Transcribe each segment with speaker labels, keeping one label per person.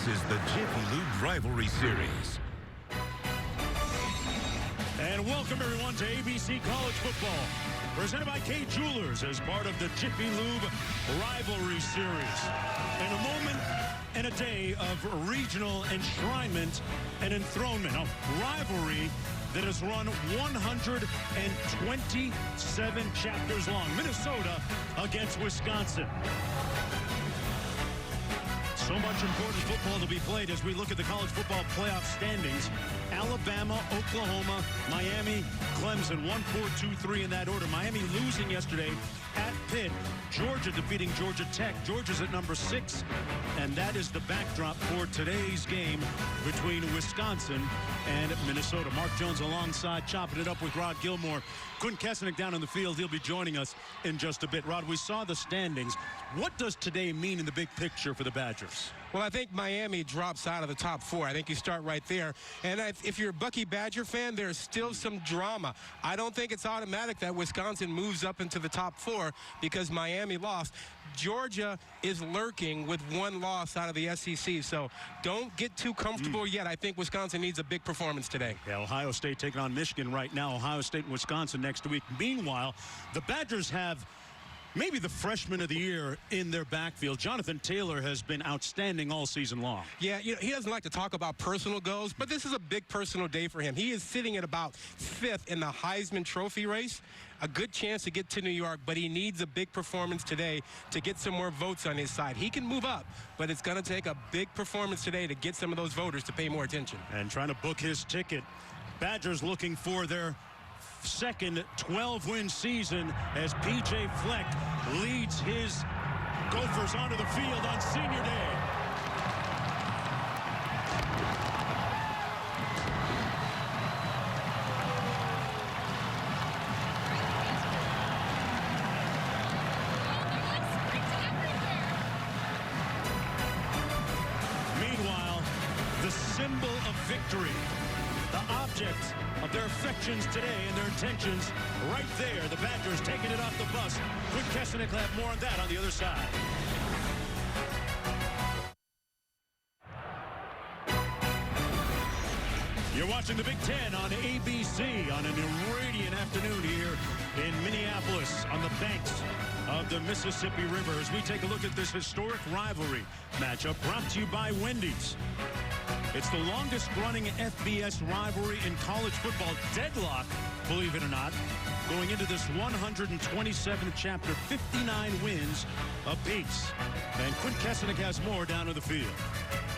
Speaker 1: is the Jiffy Lube Rivalry Series.
Speaker 2: And welcome, everyone, to ABC College Football, presented by Kay Jewelers as part of the Jiffy Lube Rivalry Series. In a moment and a day of regional enshrinement and enthronement, a rivalry that has run 127 chapters long. Minnesota against Wisconsin. So much important football to be played as we look at the college football playoff standings. Alabama, Oklahoma, Miami, Clemson, 1-4-2-3 in that order. Miami losing yesterday at Pitt. Georgia defeating Georgia Tech. Georgia's at number 6. And that is the backdrop for today's game between Wisconsin and Minnesota. Mark Jones alongside, chopping it up with Rod Gilmore. Quinn Kessenich down on the field. He'll be joining us in just a bit. Rod, we saw the standings. What does today mean in the big picture for the Badgers?
Speaker 3: Well, I think Miami drops out of the top 4. I think you start right there. And if you're a Bucky Badger fan, there's still some drama. I don't think it's automatic that Wisconsin moves up into the top 4 because Miami lost. Georgia is lurking with one loss out of the SEC, so don't get too comfortable yet. I think Wisconsin needs a big performance today.
Speaker 2: Yeah, Ohio State taking on Michigan right now. Ohio State and Wisconsin next week. Meanwhile, the Badgers have maybe the freshman of the year in their backfield. Jonathan Taylor has been outstanding all season long.
Speaker 3: Yeah, he doesn't like to talk about personal goals, but this is a big personal day for him. He is sitting at about 5th in the Heisman Trophy race. A good chance to get to New York, but he needs a big performance today to get some more votes on his side. He can move up, but it's going to take a big performance today to get some of those voters to pay more attention.
Speaker 2: And trying to book his ticket. Badgers looking for their second 12-win season as P.J. Fleck leads his Gophers onto the field on senior day. Meanwhile, the symbol of victory, the object of their affections today and their intentions right there. The Badgers taking it off the bus. Quinn Kessenich will have more on that on the other side. You're watching the Big Ten on ABC on an irradiant afternoon here in Minneapolis on the banks of the Mississippi River as we take a look at this historic rivalry matchup brought to you by Wendy's. It's the longest-running FBS rivalry in college football. Deadlock, believe it or not, going into this 127th chapter, 59 wins apiece. And Quinn Kessenich has more down on the field.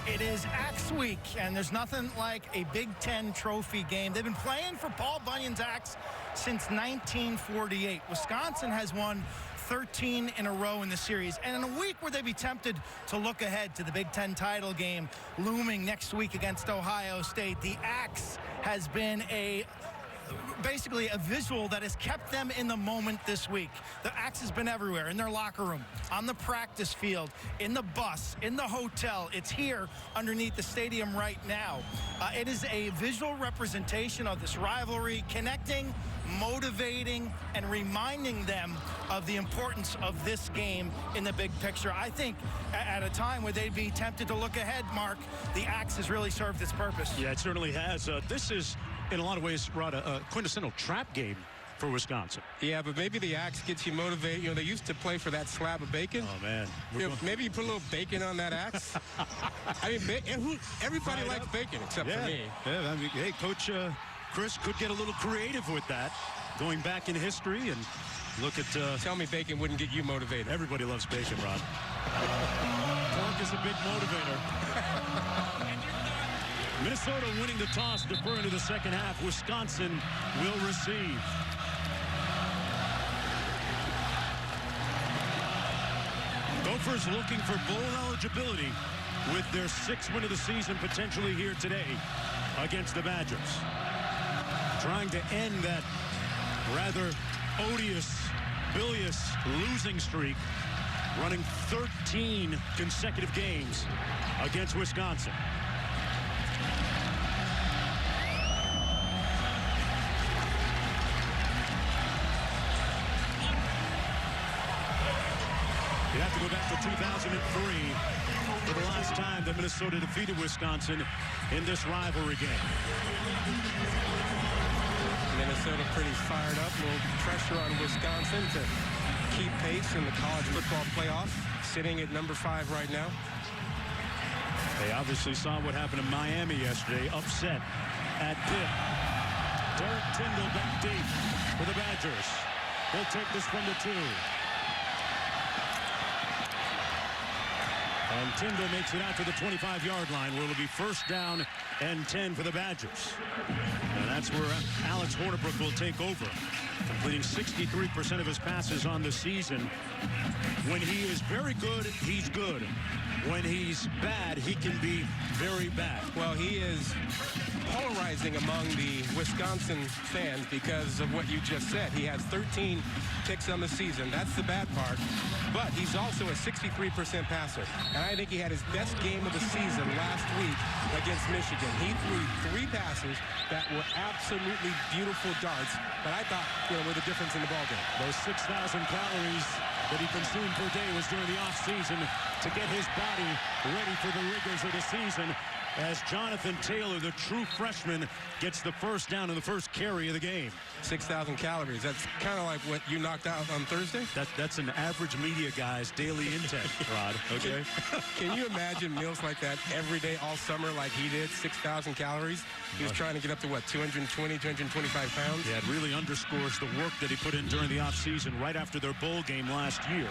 Speaker 4: It is Axe Week, and there's nothing like a Big Ten trophy game. They've been playing for Paul Bunyan's Axe since 1948. Wisconsin has won 13 in a row in the series. And in a week where they'd be tempted to look ahead to the Big Ten title game looming next week against Ohio State, the Axe has been basically a visual that has kept them in the moment this week. The Axe has been everywhere, in their locker room, on the practice field, in the bus, in the hotel. It's here underneath the stadium right now. It is a visual representation of this rivalry, connecting, motivating, and reminding them of the importance of this game in the big picture. I think at a time where they'd be tempted to look ahead, Mark, the Axe has really served its purpose.
Speaker 2: Yeah, it certainly has. This is, in a lot of ways, Rod, a quintessential trap game for Wisconsin.
Speaker 3: Yeah, but maybe the Axe gets you motivated. You know, they used to play for that slab of bacon.
Speaker 2: Oh, man.
Speaker 3: Maybe you put a little bacon on that Axe. I mean, everybody likes bacon except for me.
Speaker 2: Yeah, I mean, hey, Coach Chris could get a little creative with that, going back in history and look at...
Speaker 3: Tell me bacon wouldn't get you motivated.
Speaker 2: Everybody loves bacon, Rod. Pork is a big motivator. Minnesota winning the toss, deferring to the second half. Wisconsin will receive. Gophers looking for bowl eligibility with their 6th win of the season potentially here today against the Badgers. Trying to end that rather odious, bilious losing streak, running 13 consecutive games against Wisconsin. You have to go back to 2003 for the last time that Minnesota defeated Wisconsin in this rivalry game.
Speaker 3: Minnesota pretty fired up. A little pressure on Wisconsin to keep pace in the college football playoff, sitting at number 5 right now.
Speaker 2: They obviously saw what happened in Miami yesterday, upset at Pitt. Derek Tindall back deep for the Badgers. They'll take this from the 2. And Tindall makes it out to the 25-yard line, where it'll be first down and 10 for the Badgers. And that's where Alex Hornibrook will take over, completing 63% of his passes on the season. When he is very good, he's good. When he's bad, he can be very bad.
Speaker 3: Well, he is polarizing among the Wisconsin fans because of what you just said. He has 13 picks on the season. That's the bad part. But he's also a 63% passer. And I think he had his best game of the season last week against Michigan. He threw 3 passes that were absolutely beautiful darts, but I thought, were the difference in the ballgame.
Speaker 2: Those 6,000 calories that he consumed per day was during the offseason to get his body ready for the rigors of the season, as Jonathan Taylor, the true freshman, gets the first down in the first carry of the game.
Speaker 3: 6,000 calories. That's kind of like what you knocked out on Thursday?
Speaker 2: That's an average media guy's daily intake, Rod. Okay?
Speaker 3: Can you imagine meals like that every day all summer like he did? 6,000 calories? He was trying to get up to, what, 220, 225 pounds?
Speaker 2: Yeah, it really underscores the work that he put in during the offseason right after their bowl game last year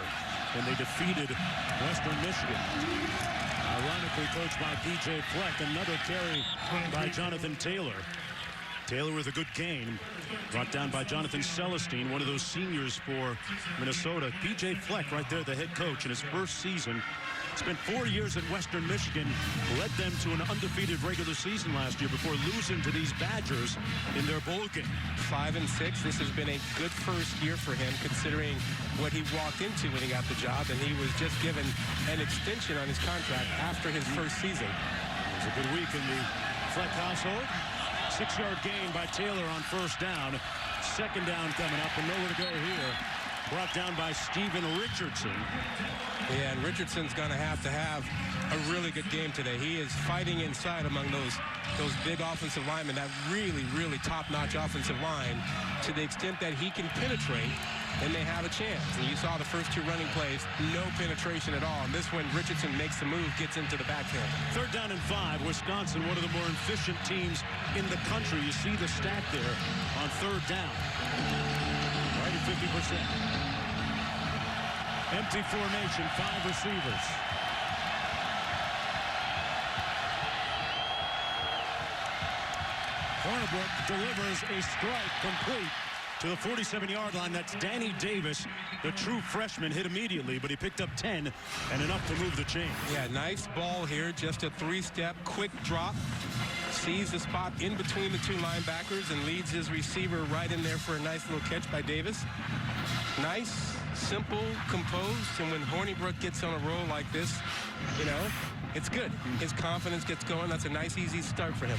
Speaker 2: when they defeated Western Michigan. Ironically coached by B.J. Fleck. Another carry by Jonathan Taylor. Taylor with a good gain. Brought down by Jonathan Celestine, one of those seniors for Minnesota. B.J. Fleck right there, the head coach in his first season. Spent 4 years at Western Michigan. Led them to an undefeated regular season last year before losing to these Badgers in their bowl game.
Speaker 3: 5-6. This has been a good first year for him, considering what he walked into when he got the job, and he was just given an extension on his contract after his first season.
Speaker 2: It was a good week in the Fleck household. 6-yard gain by Taylor on first down. Second down coming up, and nowhere to go here. Brought down by Steven Richardson.
Speaker 3: Yeah, and Richardson's going to have a really good game today. He is fighting inside among those big offensive linemen, that really, really top-notch offensive line, to the extent that he can penetrate, and they have a chance. And you saw the first 2 running plays, no penetration at all. And this one, Richardson makes the move, gets into the backfield.
Speaker 2: Third down and 5. Wisconsin, one of the more efficient teams in the country. You see the stat there on third down. Right at 50%. Empty formation, 5 receivers. Hornibrook delivers a strike complete to the 47-yard line. That's Danny Davis, the true freshman, hit immediately, but he picked up 10 and enough to move the chain.
Speaker 3: Yeah, nice ball here, just a 3-step quick drop. Sees the spot in between the 2 linebackers and leads his receiver right in there for a nice little catch by Davis. Nice, simple, composed, and when Hornibrook gets on a roll like this, it's good. His confidence gets going. That's a nice, easy start for him.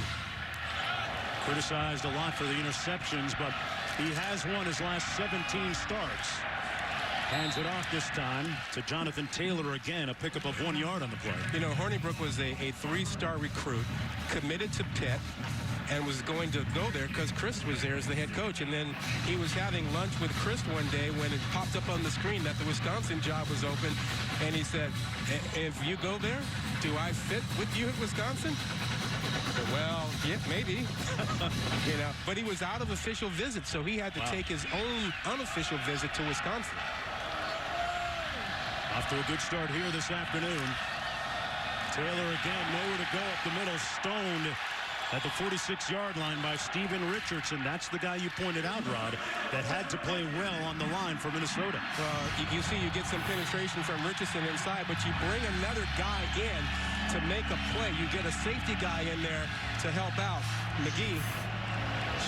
Speaker 2: Criticized a lot for the interceptions, but he has won his last 17 starts. Hands it off this time to Jonathan Taylor again, a pickup of 1 yard on the play.
Speaker 3: Hornibrook was a 3-star recruit, committed to Pitt, and was going to go there because Chris was there as the head coach. And then he was having lunch with Chris one day when it popped up on the screen that the Wisconsin job was open. And he said, if you go there, do I fit with you at Wisconsin? I said, well, yeah, maybe. But he was out of official visit, so he had to take his own unofficial visit to Wisconsin.
Speaker 2: Off to a good start here this afternoon. Taylor again, nowhere to go up the middle, stoned at the 46-yard line by Steven Richardson. That's the guy you pointed out, Rod, that had to play well on the line for Minnesota.
Speaker 3: Well, you see you get some penetration from Richardson inside, but you bring another guy in to make a play. You get a safety guy in there to help out. McGee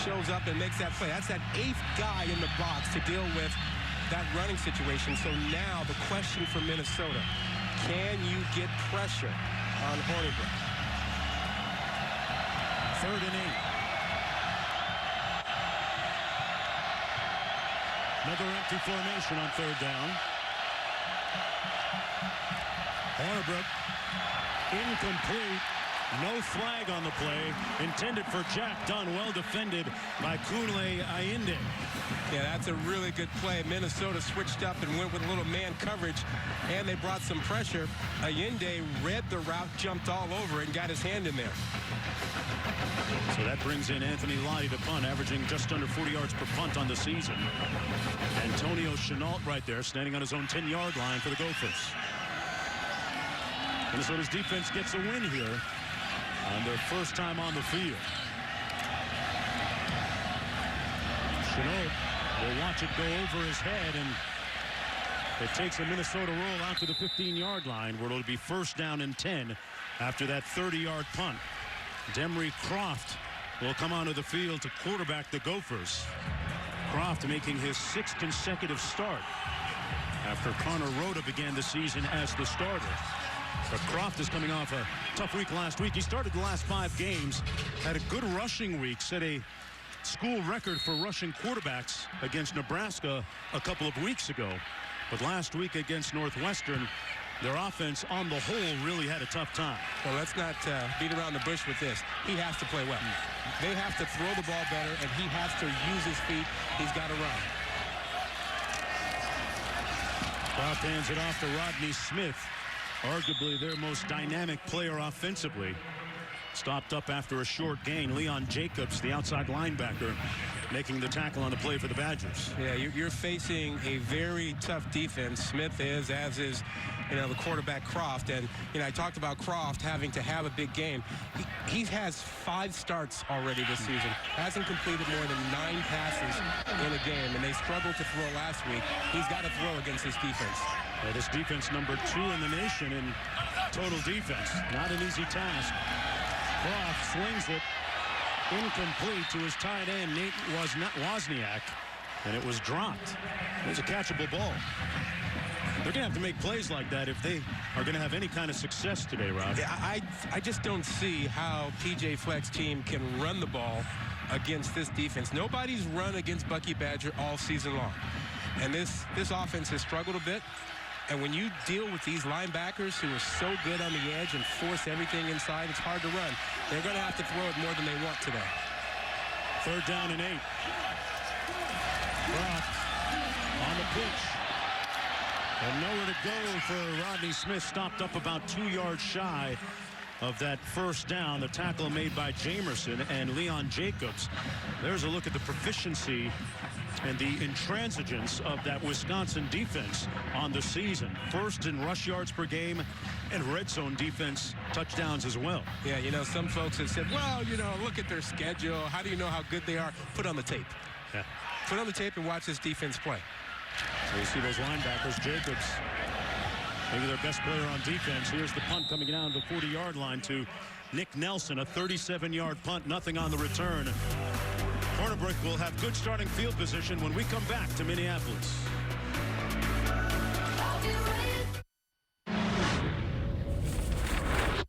Speaker 3: shows up and makes that play. That's that 8th guy in the box to deal with that running situation. So now the question for Minnesota, can you get pressure on Hornibrook?
Speaker 2: 3rd and 8. Another empty formation on 3rd down. Hornibrook Incomplete. No flag on the play. Intended for Jack Dunn. Well defended by Kunle Ayinde.
Speaker 3: Yeah, that's a really good play. Minnesota switched up and went with a little man coverage, and they brought some pressure. Ayinde read the route, jumped all over it, and got his hand in there.
Speaker 2: So that brings in Anthony Lottie to punt, averaging just under 40 yards per punt on the season. Antonio Chenault right there, standing on his own 10-yard line for the Gophers. Minnesota's defense gets a win here on their first time on the field. Chenault will watch it go over his head, and it takes a Minnesota roll out to the 15-yard line, where it'll be first down and 10 after that 30-yard punt. Demry Croft will come onto the field to quarterback the Gophers. Croft making his 6th consecutive start after Connor Rhoda began the season as the starter. But Croft is coming off a tough week last week. He started the last 5 games, had a good rushing week, set a school record for rushing quarterbacks against Nebraska a couple of weeks ago. But last week against Northwestern, their offense on the whole really had a tough time.
Speaker 3: Well, let's not beat around the bush with this. He has to play well. They have to throw the ball better, and he has to use his feet. He's got to run.
Speaker 2: Croft hands it off to Rodney Smith, arguably their most dynamic player offensively. Stopped up after a short gain. Leon Jacobs, the outside linebacker, making the tackle on the play for the Badgers.
Speaker 3: Yeah, you're facing a very tough defense. Smith is, as is, the quarterback Croft. And, I talked about Croft having to have a big game. He has 5 starts already this season. Hasn't completed more than 9 passes in a game, and they struggled to throw last week. He's got to throw against this defense.
Speaker 2: This defense number 2 in the nation in total defense. Not an easy task. Croft slings it incomplete to his tight end, Nate Wozniak, and it was dropped. It was a catchable ball. They're going to have to make plays like that if they are going to have any kind of success today, Rob.
Speaker 3: Yeah, I just don't see how PJ Fleck's team can run the ball against this defense. Nobody's run against Bucky Badger all season long. And this offense has struggled a bit. And when you deal with these linebackers who are so good on the edge and force everything inside, it's hard to run. They're going to have to throw it more than they want today.
Speaker 2: 3rd down and 8. Croft on the pitch. And nowhere to go for Rodney Smith. Stopped up about 2 yards shy of that first down. The tackle made by Jamerson and Leon Jacobs. There's a look at the proficiency and the intransigence of that Wisconsin defense on the season. 1st in rush yards per game and red zone defense touchdowns as well.
Speaker 3: Yeah, some folks have said, well, look at their schedule. How do you know how good they are? Put on the tape.
Speaker 2: Yeah.
Speaker 3: Put on the tape and watch this defense play.
Speaker 2: So you see those linebackers. Jacobs, maybe their best player on defense. Here's the punt coming down the 40-yard line to Nick Nelson, a 37-yard punt, nothing on the return. Hornibrook will have good starting field position when we come back to Minneapolis.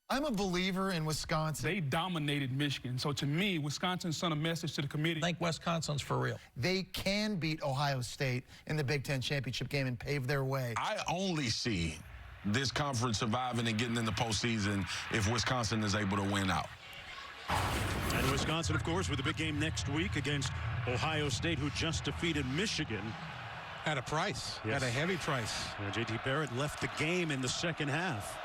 Speaker 5: I'm a believer in Wisconsin.
Speaker 6: They dominated Michigan. So to me, Wisconsin sent a message to the committee.
Speaker 7: I think Wisconsin's for real.
Speaker 5: They can beat Ohio State in the Big Ten championship game and pave their way.
Speaker 8: I only see this conference surviving and getting in the postseason if Wisconsin is able to win out.
Speaker 2: And Wisconsin, of course, with a big game next week against Ohio State, who just defeated Michigan.
Speaker 3: At a price.
Speaker 2: Yes.
Speaker 3: At a heavy price.
Speaker 2: J.T. Barrett left the game in the second half.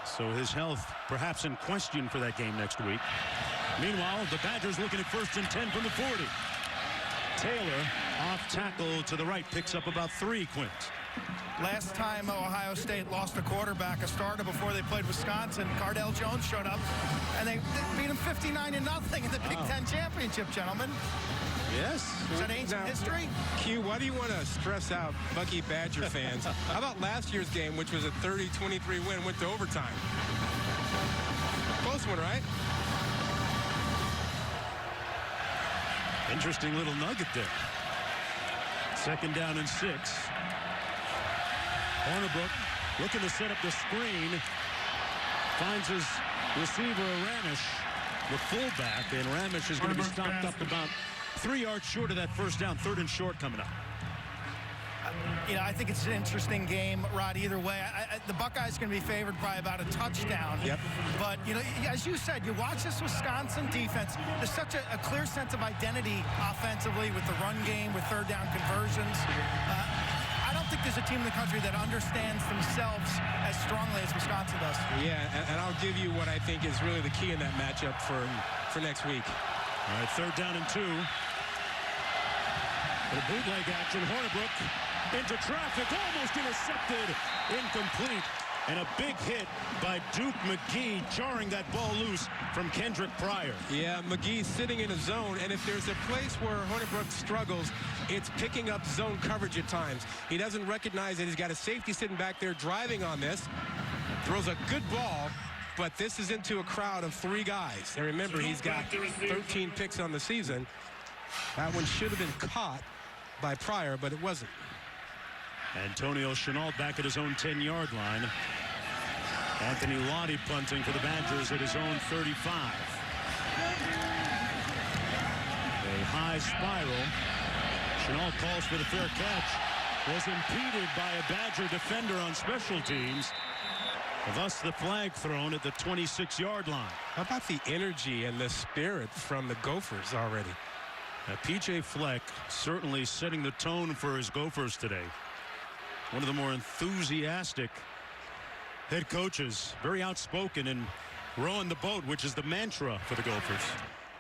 Speaker 2: So his health perhaps in question for that game next week. Meanwhile, the Badgers looking at 1st and 10 from the 40. Taylor off tackle to the right, picks up about 3, Quint.
Speaker 4: Last time Ohio State lost a quarterback, a starter, before they played Wisconsin, Cardell Jones showed up, and they beat him 59-0 in the Big Ten championship, gentlemen.
Speaker 2: Yes.
Speaker 4: Is that ancient history?
Speaker 3: Q, why do you want to stress out Bucky Badger fans? How about last year's game, which was a 30-23 win, went to overtime? Close one, right?
Speaker 2: Interesting little nugget there. 2nd down and 6. Hornibrook looking to set up the screen. Finds his receiver, Ramish, the fullback, and Ramish is going to be stopped up about 3 yards short of that first down. 3rd and short coming up.
Speaker 4: I think it's an interesting game, Rod, either way. The Buckeyes going to be favored by about a touchdown.
Speaker 3: Yep.
Speaker 4: But, as you said, you watch this Wisconsin defense. There's such a clear sense of identity offensively with the run game, with third down conversions. I don't think there's a team in the country that understands themselves as strongly as Wisconsin does.
Speaker 3: Yeah, and I'll give you what I think is really the key in that matchup for next week.
Speaker 2: All right, 3rd down and 2. A bootleg action. Hornibrook into traffic, almost intercepted, incomplete, and a big hit by Duke McGee, jarring that ball loose from Kendrick Pryor.
Speaker 3: Yeah, McGee sitting in a zone, and if there's a place where Hornibrook struggles, it's picking up zone coverage at times. He doesn't recognize that he's got a safety sitting back there driving on this, throws a good ball, but this is into a crowd of 3 guys. And remember, he's got 13 picks on the season. That one should have been caught by Pryor, but it wasn't.
Speaker 2: Antonio Chenault back at his own 10-yard line. Anthony Lottie punting for the Badgers at his own 35. A high spiral. Chenault calls for the fair catch. Was impeded by a Badger defender on special teams. Thus the flag thrown at the 26-yard line.
Speaker 3: How about the energy and the spirit from the Gophers already?
Speaker 2: Now, P.J. Fleck certainly setting the tone for his Gophers today. One of the more enthusiastic head coaches, very outspoken and rowing the boat, which is the mantra for the Gophers.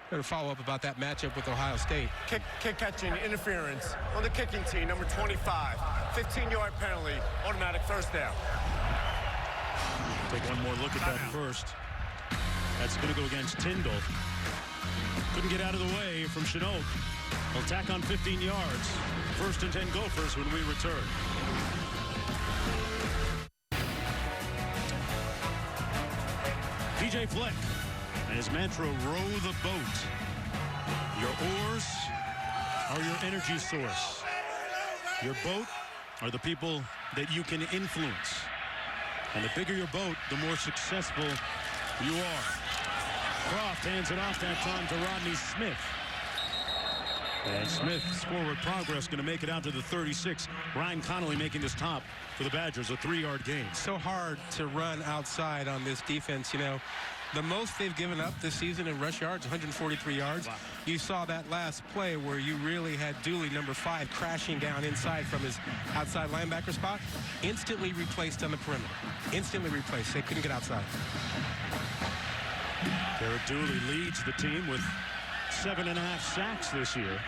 Speaker 3: Going to follow up about that matchup with Ohio State.
Speaker 7: Kick catching interference on the kicking team, number 25. 15-yard penalty, automatic first down.
Speaker 2: Take one more look at that first. That's going to go against Tyndall. Couldn't get out of the way from Chenault. He'll tack on 15 yards. 1st and 10 Gophers when we return. P.J. Fleck and his mantra, row the boat. Your oars are your energy source. Your boat are the people that you can influence. And the bigger your boat, the more successful you are. Croft hands it off that time to Rodney Smith. And Smith's forward progress going to make it out to the 36. Ryan Connolly making this top for the Badgers, a 3-yard gain.
Speaker 3: So hard to run outside on this defense. The most they've given up this season in rush yards, 143 yards. Wow. You saw that last play where you really had Dooley, number 5, crashing down inside from his outside linebacker spot. Instantly replaced on the perimeter. Instantly replaced. They couldn't get outside.
Speaker 2: Garrett Dooley leads the team with 7.5 sacks this year.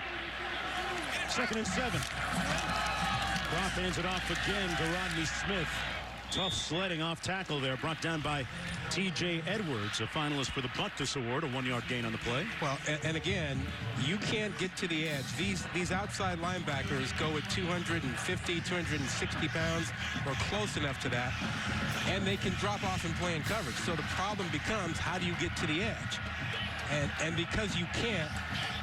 Speaker 2: 2nd and 7. Croft hands it off again to Rodney Smith. Tough sledding off tackle there, brought down by T.J. Edwards, a finalist for the Butkus Award, a 1-yard gain on the play.
Speaker 3: Well, and again, you can't get to the edge. These outside linebackers go at 250, 260 pounds, or close enough to that, and they can drop off and play in coverage. So the problem becomes, how do you get to the edge? And because you can't,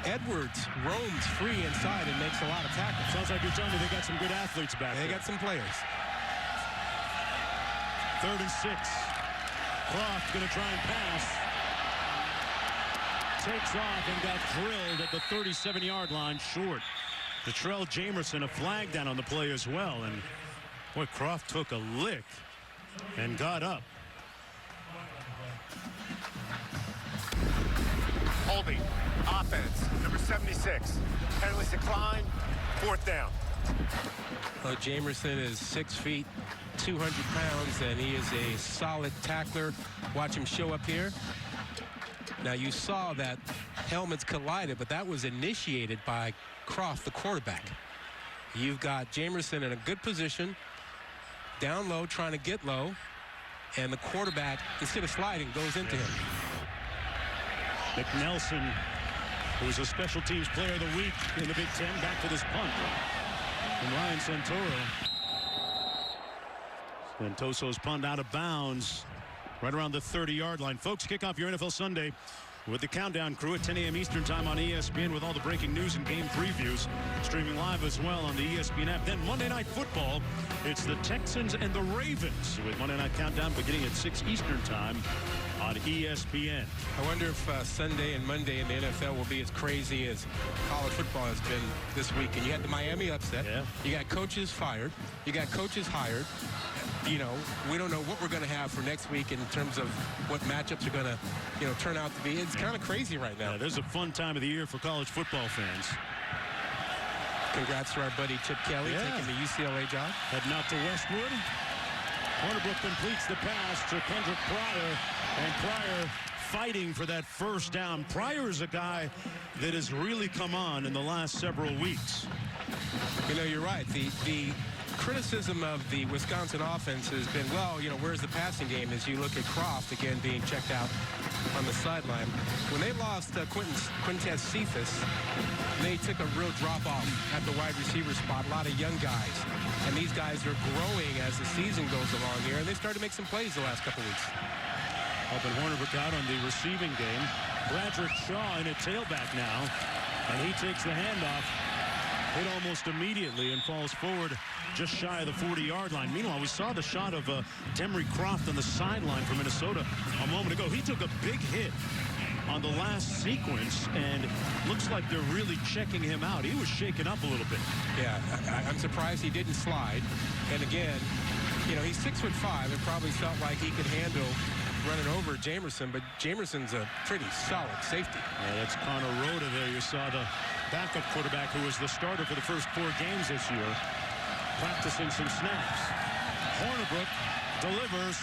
Speaker 3: Edwards roams free inside and makes a lot of tackles.
Speaker 2: Sounds like you're telling me they got some good athletes back there.
Speaker 3: They got some players.
Speaker 2: 3rd and 6. Croft going to try and pass. Takes off and got drilled at the 37-yard line short. Detrell Jamerson, a flag down on the play as well. And boy, Croft took a lick and got up.
Speaker 7: Holding, offense, number 76. Penalties decline, 4th down.
Speaker 3: Well, Jamerson is 6 feet, 200 pounds, and he is a solid tackler. Watch him show up here. Now, you saw that helmets collided, but that was initiated by Croft, the quarterback. You've got Jamerson in a good position, down low, trying to get low, and the quarterback, instead of sliding, goes into him.
Speaker 2: Nick Nelson, who was a special teams player of the week in the Big Ten, back to this punt. And Ryan Santoro. Santoso's punt out of bounds right around the 30-yard line. Folks, kick off your NFL Sunday with the Countdown Crew at 10 a.m. Eastern Time on ESPN with all the breaking news and game previews. Streaming live as well on the ESPN app. Then Monday Night Football, it's the Texans and the Ravens with Monday Night Countdown beginning at 6 Eastern Time on ESPN.
Speaker 3: I wonder if Sunday and Monday in the NFL will be as crazy as college football has been this week. And you had the Miami upset.
Speaker 2: Yeah.
Speaker 3: You got coaches fired. You got coaches hired. You know, we don't know what we're going to have for next week in terms of what matchups are going to, turn out to be. It's kind of crazy right now.
Speaker 2: Yeah, there's a fun time of the year for college football fans.
Speaker 3: Congrats to our buddy Chip Kelly taking the UCLA job.
Speaker 2: Heading out to Westwood. Hornibrook completes the pass to Kendrick Pryor, and Pryor fighting for that first down. Pryor is a guy that has really come on in the last several weeks.
Speaker 3: You're right. The criticism of the Wisconsin offense has been, where's the passing game? As you look at Croft again being checked out on the sideline. When they lost Quintez Cephas, they took a real drop-off at the wide receiver spot. A lot of young guys. And these guys are growing as the season goes along here, and they started to make some plays the last couple weeks.
Speaker 2: Helping Hornibrook out on the receiving game. Bradrick Shaw in a tailback now, and he takes the handoff. Hit almost immediately and falls forward just shy of the 40-yard line. Meanwhile, we saw the shot of Demry Croft on the sideline for Minnesota a moment ago. He took a big hit on the last sequence, and looks like they're really checking him out. He was shaken up a little bit.
Speaker 3: Yeah, I'm surprised he didn't slide. And again, he's 6'5" and probably felt like he could handle running over Jamerson, but Jamerson's a pretty solid safety.
Speaker 2: Yeah, that's Connor Rhoda there. You saw the backup quarterback who was the starter for the first 4 games this year, practicing some snaps. Hornibrook delivers,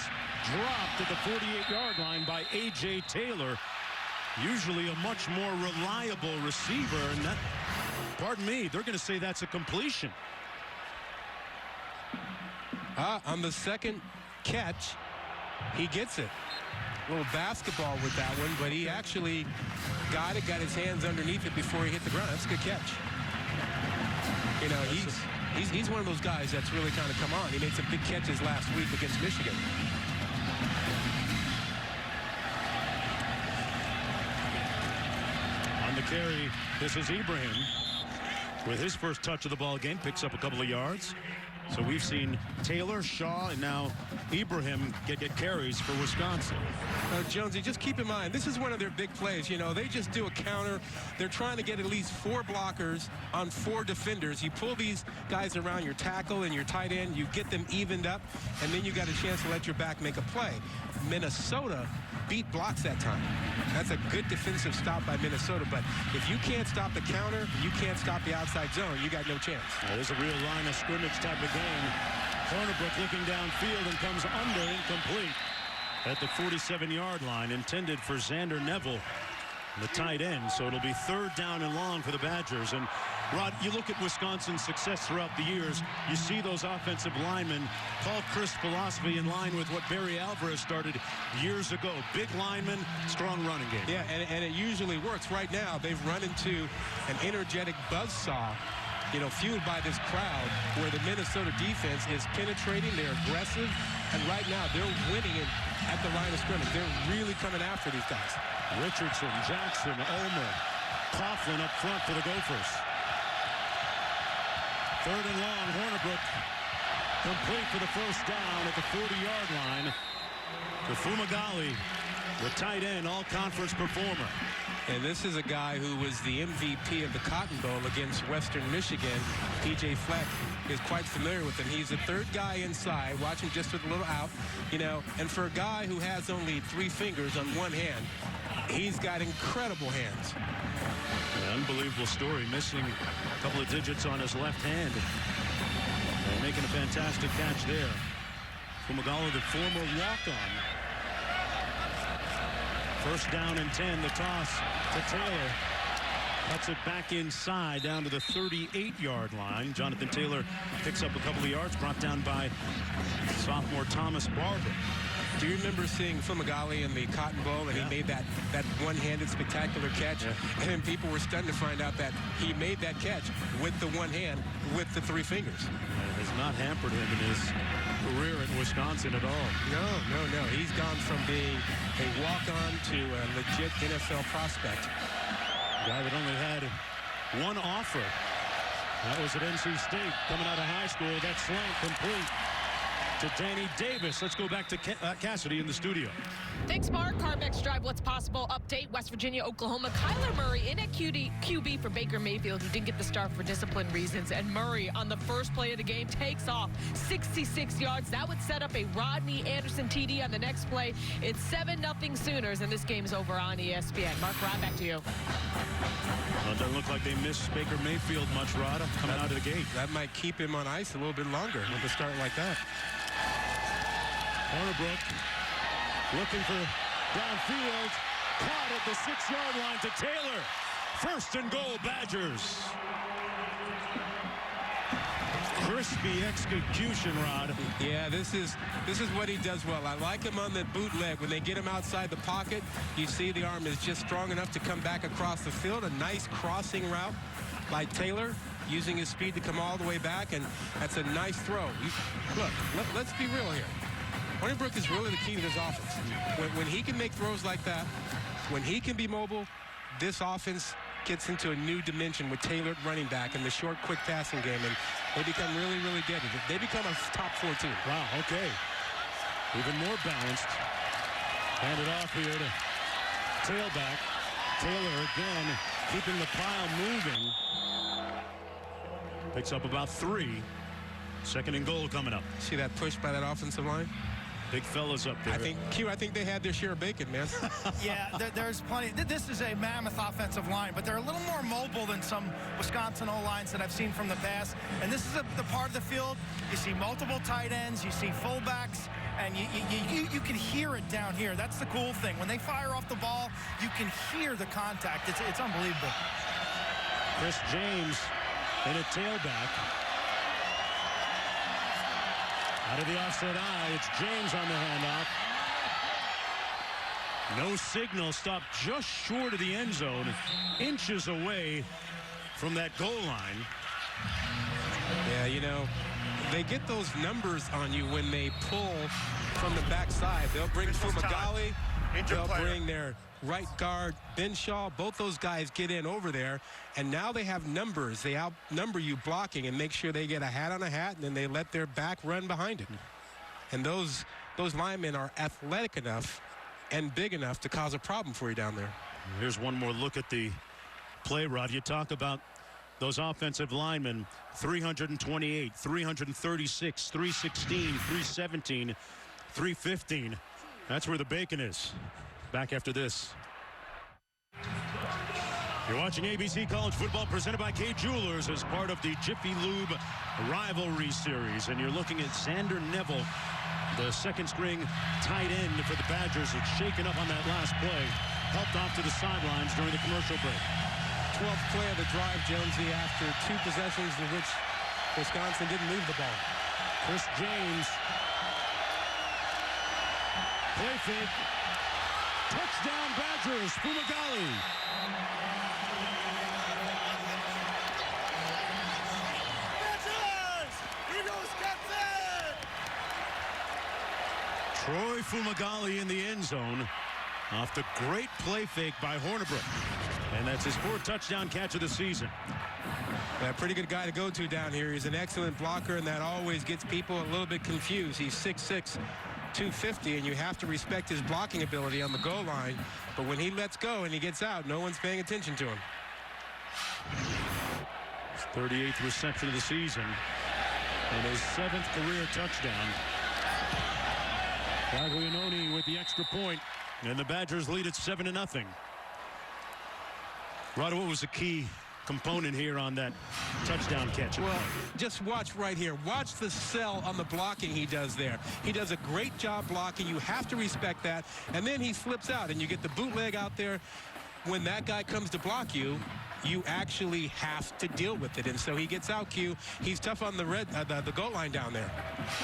Speaker 2: dropped at the 48-yard line by A.J. Taylor. Usually a much more reliable receiver, and that, pardon me, they're going to say that's a completion.
Speaker 3: On the second catch, he gets it. A little basketball with that one, but he actually got his hands underneath it before he hit the ground. That's a good catch. He's one of those guys that's really kind of come on. He made some big catches last week against Michigan.
Speaker 2: On the carry, this is Ibrahim with his first touch of the ball game, picks up a couple of yards. So we've seen Taylor, Shaw, and now Ibrahim get carries for Wisconsin.
Speaker 3: Jonesy, just keep in mind, this is one of their big plays. They just do a counter. They're trying to get at least 4 blockers on 4 defenders. You pull these guys around your tackle and your tight end, you get them evened up, and then you got a chance to let your back make a play. Minnesota beat blocks that time. That's a good defensive stop by Minnesota, but if you can't stop the counter, you can't stop the outside zone, you got no chance.
Speaker 2: There's a real line of scrimmage type of game. Hornibrook looking downfield and comes under, incomplete at the 47-yard line, intended for Xander Neville, the tight end. So it'll be 3rd down and long for the Badgers. And Rod, you look at Wisconsin's success throughout the years, you see those offensive linemen. Paul Chryst philosophy in line with what Barry Alvarez started years ago. Big linemen, strong running game.
Speaker 3: Yeah, and it usually works. Right now, they've run into an energetic buzzsaw, fueled by this crowd, where the Minnesota defense is penetrating, they're aggressive, and right now they're winning it at the line of scrimmage. They're really coming after these guys.
Speaker 2: Richardson, Jackson, Ulmer, Coughlin up front for the Gophers. 3rd and long, Hornibrook complete for the first down at the 40-yard line to Fumagalli, the tight end, all-conference performer.
Speaker 3: And this is a guy who was the MVP of the Cotton Bowl against Western Michigan. P.J. Fleck is quite familiar with him. He's the 3rd guy inside. Watch him just with a little out, and for a guy who has only 3 fingers on one hand, he's got incredible hands.
Speaker 2: An unbelievable story, missing a couple of digits on his left hand. And making a fantastic catch there. Fumagalli, the former walk-on. 1st down and 10, the toss to Taylor. Cuts it back inside down to the 38-yard line. Jonathan Taylor picks up a couple of yards, brought down by sophomore Thomas Barber.
Speaker 3: Do you remember seeing Fumagalli in the Cotton Bowl, and he made that one-handed spectacular catch? Yeah. And then people were stunned to find out that he made that catch with the one hand, with the 3 fingers.
Speaker 2: It has not hampered him in his career at Wisconsin at all.
Speaker 3: No. He's gone from being a walk-on to a legit NFL prospect.
Speaker 2: Guy that only had 1 offer. That was at NC State, coming out of high school. That slant complete to Danny Davis. Let's go back to Cassidy in the studio.
Speaker 9: Thanks, Mark. Carbex Drive What's Possible update. West Virginia, Oklahoma. Kyler Murray in at QB for Baker Mayfield, who didn't get the start for discipline reasons. And Murray, on the first play of the game, takes off 66 yards. That would set up a Rodney Anderson TD on the next play. It's 7-0 Sooners, and this game's over on ESPN. Mark, Rod, back to you.
Speaker 2: Well, it doesn't look like they missed Baker Mayfield much, Rod, coming out of the gate.
Speaker 3: That might keep him on ice a little bit longer with a start like that.
Speaker 2: Hornibrook looking for downfield. Caught at the 6-yard line to Taylor. 1st and goal, Badgers. Crispy execution, Rod.
Speaker 3: Yeah, this is what he does well. I like him on the bootleg. When they get him outside the pocket, you see the arm is just strong enough to come back across the field. A nice crossing route by Taylor, using his speed to come all the way back, and that's a nice throw. Look, let's be real here. Hornibrook is really the key to this offense. When he can make throws like that, when he can be mobile, this offense gets into a new dimension with Taylor at running back and the short, quick passing game, and they become really, really good. They become a top 4 team.
Speaker 2: Wow, okay. Even more balanced. Hand it off here to tailback. Taylor again keeping the pile moving. Picks up about 3. 2nd and goal coming up.
Speaker 3: See that push by that offensive line?
Speaker 2: Big fellas up there.
Speaker 3: I think they had their share of bacon, man.
Speaker 4: Yeah, there's plenty. This is a mammoth offensive line, but they're a little more mobile than some Wisconsin O-lines that I've seen from the past. And this is the part of the field, you see multiple tight ends, you see fullbacks, and you can hear it down here. That's the cool thing. When they fire off the ball, you can hear the contact. It's unbelievable.
Speaker 2: Chris James in a tailback. Out of the offset eye, it's James on the handoff. No signal, stopped just short of the end zone, inches away from that goal line.
Speaker 3: Yeah, you know, they get those numbers on you when they pull from the backside. They'll bring Fumagalli, they'll bring their right guard, Ben Shaw. Both those guys get in over there, and now they have numbers. They outnumber you blocking and make sure they get a hat on a hat, and then they let their back run behind it. And those linemen are athletic enough and big enough to cause a problem for you down there.
Speaker 2: Here's one more look at the play, Rod. You talk about those offensive linemen, 328, 336, 316, 317, 315. That's where the bacon is. Back after this. You're watching ABC College Football presented by Kay Jewelers as part of the Jiffy Lube Rivalry Series. And you're looking at Xander Neville, the 2nd-string tight end for the Badgers. It's shaken up on that last play. Helped off to the sidelines during the commercial break.
Speaker 3: 12th play of the drive, Jonesy, after 2 possessions in which Wisconsin didn't move the ball.
Speaker 2: Chris James. Play fake. Touchdown Badgers, Fumagalli.
Speaker 4: Badgers! We go Wisconsin!
Speaker 2: Troy Fumagalli in the end zone off the great play fake by Hornibrook. And that's his 4th touchdown catch of the season.
Speaker 3: A pretty good guy to go to down here. He's an excellent blocker, and that always gets people a little bit confused. He's 6'6", 250, and you have to respect his blocking ability on the goal line. But when he lets go and he gets out, no one's paying attention to him.
Speaker 2: His 38th reception of the season and his 7th career touchdown. Guglielmone with the extra point, and the Badgers lead at 7-0. Rod, what was the key component here on that touchdown catch?
Speaker 3: Well, just watch right here. Watch the sell on the blocking he does there. He does a great job blocking. You have to respect that. And then he slips out, and you get the bootleg out there. When that guy comes to block you, you actually have to deal with it. And so he gets out, Q. He's tough on the goal line down there.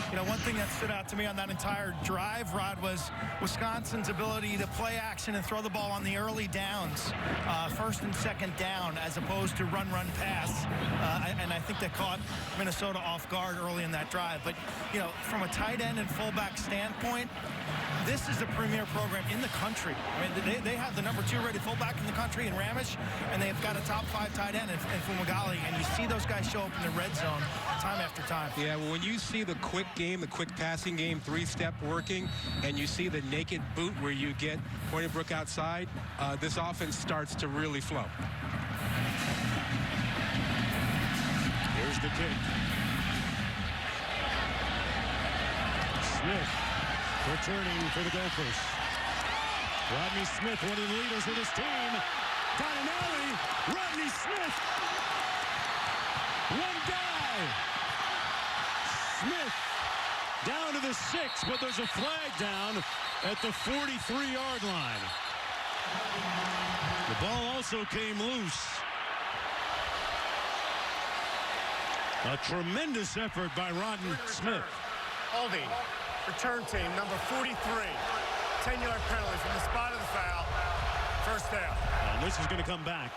Speaker 4: You know, one thing that stood out to me on that entire drive, Rod, was Wisconsin's ability to play action and throw the ball on the early downs, 1st and 2nd down, as opposed to run, pass. And I think that caught Minnesota off guard early in that drive. But, you know, from a tight end and fullback standpoint, this is the premier program in the country. I mean, they have the #2 rated fullback in the country in Ramish, and they've got a top 5 tight end in Fumagalli, and you see those guys show up in the red zone time after time.
Speaker 3: Yeah, well, when you see the quick game, the quick passing game, 3-step working, and you see the naked boot where you get Point Brook outside, this offense starts to really flow.
Speaker 2: Here's the kick. Smith returning for the Gophers. Rodney Smith, one of the leaders of this team. Got an alley. Rodney Smith. One guy. Smith down to the 6, but there's a flag down at the 43-yard line. The ball also came loose. A tremendous effort by Rodney Smith.
Speaker 7: Holding. Return team, number 43. 10-yard penalty from the spot of the foul. First down.
Speaker 2: And this is going to come back.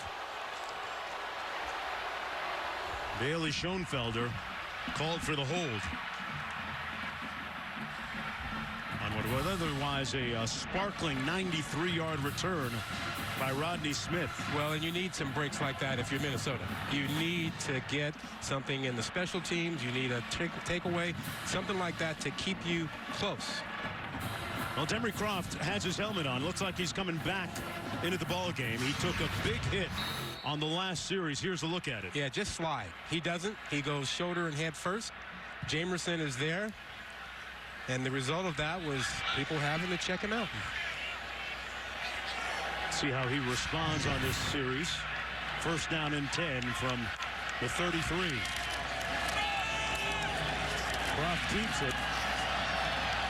Speaker 2: Bailey Schoenfelder called for the hold. On what was otherwise a sparkling 93-yard return by Rodney Smith.
Speaker 3: Well, and you need some breaks like that if you're Minnesota. You need to get something in the special teams. You need a takeaway, something like that to keep you close.
Speaker 2: Well, Demery Croft has his helmet on. Looks like he's coming back into the ball game. He took a big hit on the last series. Here's a look at it.
Speaker 3: Yeah, just slide. He doesn't. He goes shoulder and head first. Jamerson is there. And the result of that was people having to check him out.
Speaker 2: See how he responds on this series. First down and 10 from the 33. Croft keeps it.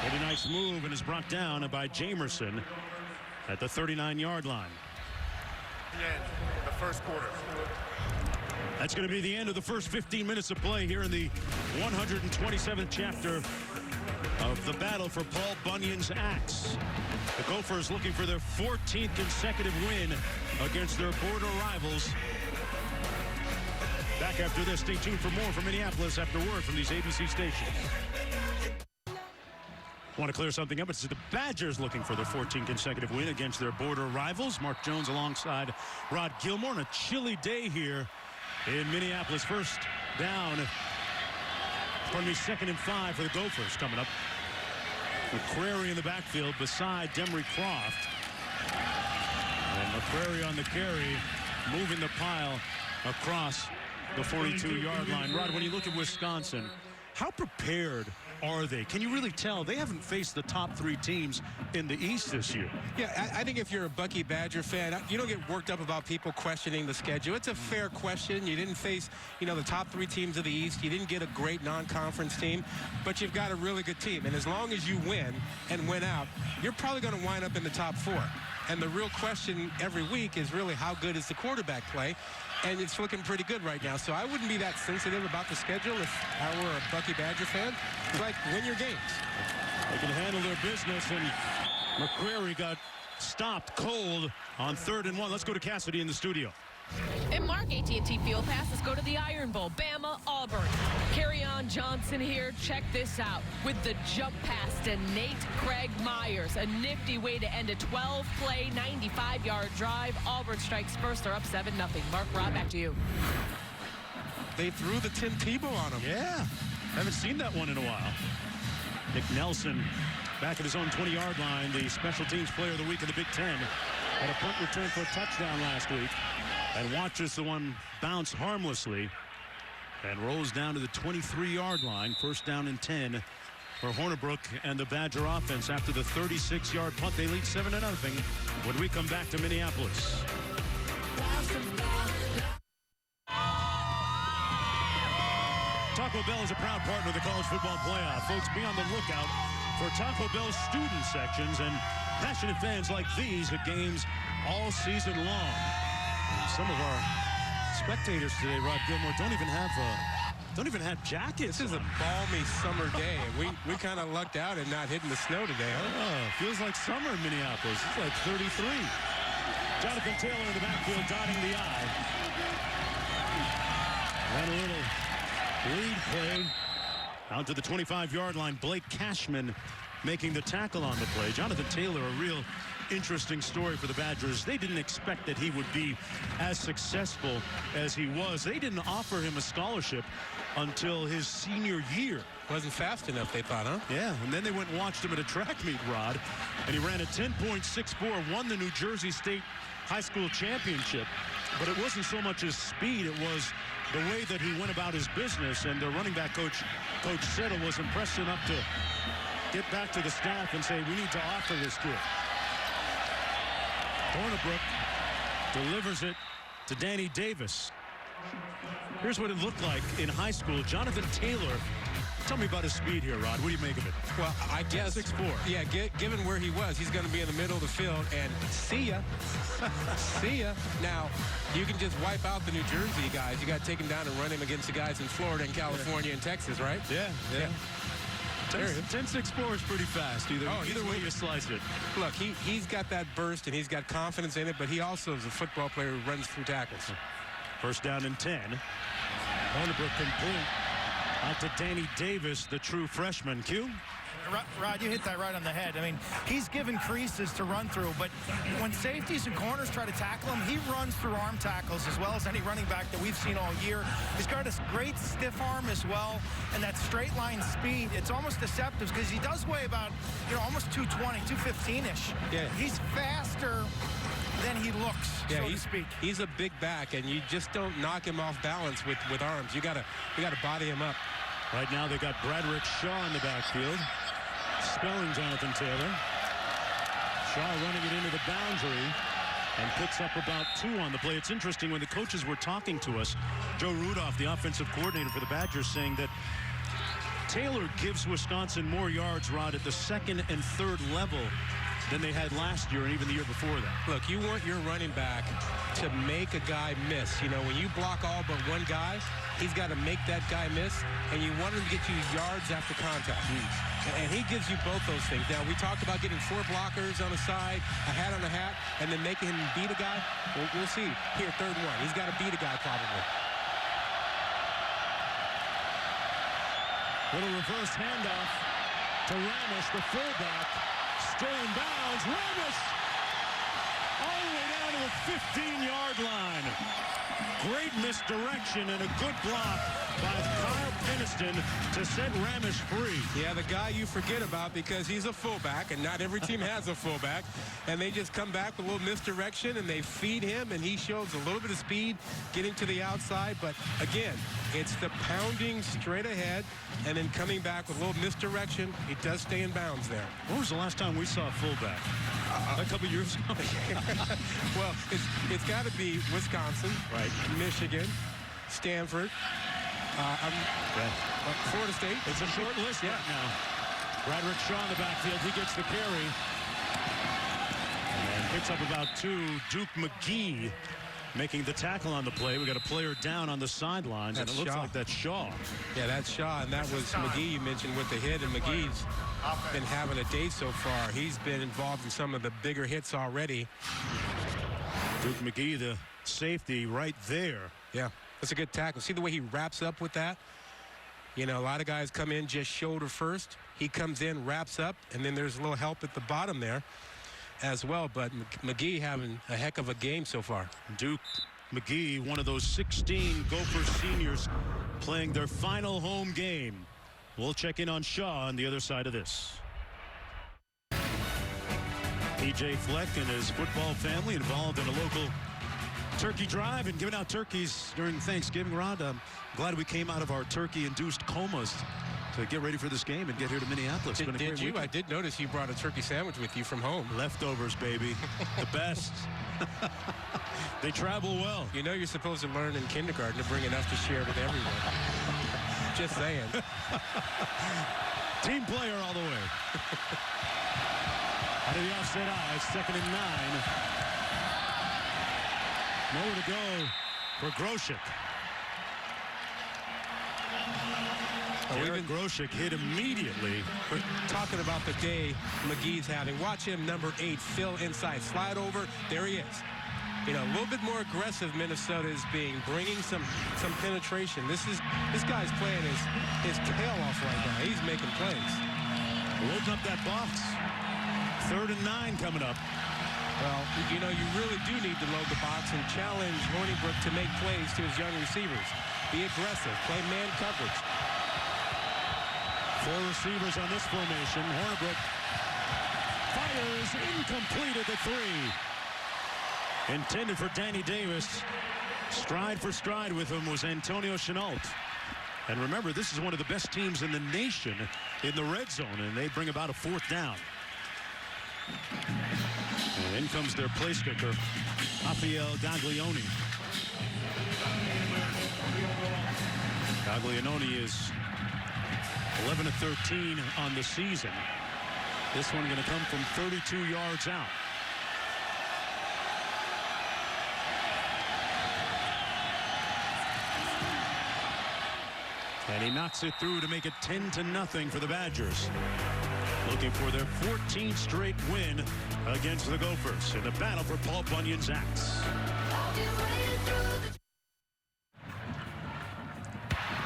Speaker 2: Pretty nice move and is brought down by Jamerson at the 39-yard line.
Speaker 7: The end of the first quarter.
Speaker 2: That's going to be the end of the first 15 minutes of play here in the 127th chapter of the battle for Paul Bunyan's axe. The Gophers looking for their 14th consecutive win against their border rivals. Back after this, stay tuned for more from Minneapolis after word from these ABC stations. Want to clear something up? It's the Badgers looking for their 14th consecutive win against their border rivals. Mark Jones alongside Rod Gilmore on a chilly day here in Minneapolis. First down, second and 5 for the Gophers coming up. McCrary in the backfield beside Demery Croft. And McCrary on the carry, moving the pile across the 42-yard line. Rod, when you look at Wisconsin, how prepared are they? Can you really tell they haven't faced the top 3 teams in the East this year?
Speaker 3: Yeah, I think if you're a Bucky Badger fan, you don't get worked up about people questioning the schedule. It's a fair question. You didn't face, the top 3 teams of the East. You didn't get a great non-conference team, but you've got a really good team. And as long as you win and win out, you're probably going to wind up in the top 4. And the real question every week is really how good is the quarterback play? And it's looking pretty good right now. So I wouldn't be that sensitive about the schedule if I were a Bucky Badger fan. It's like, win your games.
Speaker 2: They can handle their business, and McCrary got stopped cold on 3rd and 1. Let's go to Cassidy in the studio.
Speaker 9: And Mark, AT&T Field Passes go to the Iron Bowl. Bama, Auburn. Kerryon Johnson here. Check this out. With the jump pass to Nate Craig Myers. A nifty way to end a 12-play, 95-yard drive. Auburn strikes first. They're up 7-0. Mark, Rob, back to you.
Speaker 3: They threw the Tim Tebow on him.
Speaker 2: Yeah. Haven't seen that one in a while. Nick Nelson back at his own 20-yard line. The special teams player of the week in the Big Ten. Had a punt return for a touchdown last week. And watches the one bounce harmlessly and rolls down to the 23-yard line. First down and 10 for Hornibrook and the Badger offense after the 36-yard punt. They lead 7-0 when we come back to Minneapolis. Taco Bell is a proud partner of the College Football Playoff. Folks, be on the lookout for Taco Bell student sections and passionate fans like these at games all season long. Some of our spectators today, Rod Gilmore, don't even have jackets.
Speaker 3: This is a balmy summer day. We kind of lucked out and not hitting the snow today.
Speaker 2: Feels like summer in Minneapolis. It's like 33. Jonathan Taylor in the backfield dotting the I. And a little lead play out to the 25-yard line. Blake Cashman making the tackle on the play. Jonathan Taylor, a real interesting story for the Badgers. They didn't expect that he would be as successful as he was. They didn't offer him a scholarship until his senior year.
Speaker 3: Wasn't fast enough, they thought, huh?
Speaker 2: Yeah, and then they went and watched him at a track meet, Rod, and he ran a 10.64, won the New Jersey State High School Championship. But it wasn't so much his speed, it was the way that he went about his business. And the running back coach, Coach Settle, was impressed enough to get back to the staff and say, we need to offer this kid. Hornibrook delivers it to Danny Davis. Here's what it looked like in high school. Jonathan Taylor, tell me about his speed here, Rod. What do you make of it?
Speaker 3: Well, I guess
Speaker 2: 6'4".
Speaker 3: Yeah, given where he was, he's going to be in the middle of the field, and see ya. See ya. Now, you can just wipe out the New Jersey guys. You got to take him down and run him against the guys in Florida and California and Texas, right?
Speaker 2: Yeah. 10.64 is pretty fast. Either way you slice it.
Speaker 3: Look, he's got that burst and he's got confidence in it, but he also is a football player who runs through tackles.
Speaker 2: First down and 10. Hornibrook complete. Out to Danny Davis, the true freshman. Q?
Speaker 4: Rod, you hit that right on the head. I mean, he's given creases to run through, but when safeties and corners try to tackle him, he runs through arm tackles as well as any running back that we've seen all year. He's got a great stiff arm as well, and that straight line speed, it's almost deceptive because he does weigh about, almost 220, 215-ish.
Speaker 3: Yeah.
Speaker 4: He's faster than he looks, so to speak.
Speaker 3: He's a big back, and you just don't knock him off balance with arms. You gotta body him up.
Speaker 2: Right now they got Bradrick Shaw in the backfield, spelling Jonathan Taylor. Shaw running it into the boundary and picks up about 2 on the play. It's interesting when the coaches were talking to us, Joe Rudolph, the offensive coordinator for the Badgers, saying that Taylor gives Wisconsin more yards, Rod, at the second and third level than they had last year and even the year before that.
Speaker 3: Look, you want your running back to make a guy miss. When you block all but one guy, he's got to make that guy miss, and you want him to get you yards after contact. And he gives you both those things. Now, we talked about getting 4 blockers on the side, a hat on a hat, and then making him beat a guy. We'll see. Here, third one. He's got to beat a guy probably.
Speaker 2: Little reverse handoff to Ramos, the fullback. Still in bounds. Ramos all the way down to the 15-yard line. Great misdirection and a good block by Kyle Peniston to set Ramos free.
Speaker 3: Yeah, the guy you forget about because he's a fullback, and not every team has a fullback. And they just come back with a little misdirection, and they feed him, and he shows a little bit of speed getting to the outside. But, again, it's the pounding straight ahead and then coming back with a little misdirection. He does stay in bounds there.
Speaker 2: When was the last time we saw a fullback? A couple years ago.
Speaker 3: Well, it's got to be Wisconsin,
Speaker 2: right?
Speaker 3: Michigan, Stanford, Florida State.
Speaker 2: It's a short list right now. Bradrick Shaw in the backfield. He gets the carry. And picks up about 2. Duke McGee making the tackle on the play. We got a player down on the sidelines, and it looks like that's Shaw.
Speaker 3: Yeah, that's Shaw, and that was McGee you mentioned with the hit, and McGee's been having a day so far. He's been involved in some of the bigger hits already.
Speaker 2: Duke McGee, the safety right there.
Speaker 3: Yeah, that's a good tackle. See the way he wraps up with that? A lot of guys come in just shoulder first. He comes in, wraps up, and then there's a little help at the bottom there as well. But McGee having a heck of a game so far.
Speaker 2: Duke McGee, one of those 16 Gophers seniors playing their final home game. We'll check in on Shaw on the other side of this. PJ Fleck and his football family involved in a local turkey drive and giving out turkeys during Thanksgiving. Rod, I'm glad we came out of our turkey-induced comas to get ready for this game and get here to Minneapolis.
Speaker 3: Did you? I did notice you brought a turkey sandwich with you from home.
Speaker 2: Leftovers, baby. The best. They travel well.
Speaker 3: You're supposed to learn in kindergarten to bring enough to share with everyone. Just saying.
Speaker 2: Team player all the way. Out of the offset eye, 2nd and 9. Nowhere to go for Groshek. Derek Groshek hit immediately.
Speaker 3: We're talking about the day McGee's having. Watch him, number 8, Phil inside. Slide over. There he is. A little bit more aggressive Minnesota is bringing some penetration. This guy's playing his tail off right now. He's making plays.
Speaker 2: Load up that box. 3rd and 9 coming up.
Speaker 3: Well, you know, you really do need to load the box and challenge Hornibrook to make plays to his young receivers. Be aggressive. Play man coverage.
Speaker 2: 4 receivers on this formation. Hornibrook fires incomplete at the 3. Intended for Danny Davis. Stride for stride with him was Antonio Chenault. And remember, this is one of the best teams in the nation in the red zone, and they bring about a 4th down. And in comes their place kicker, Rafael Gaglione. Gaglione is 11 of 13 on the season. This one going to come from 32 yards out. And he knocks it through to make it 10-0 for the Badgers. Looking for their 14th straight win against the Gophers in the battle for Paul Bunyan's axe.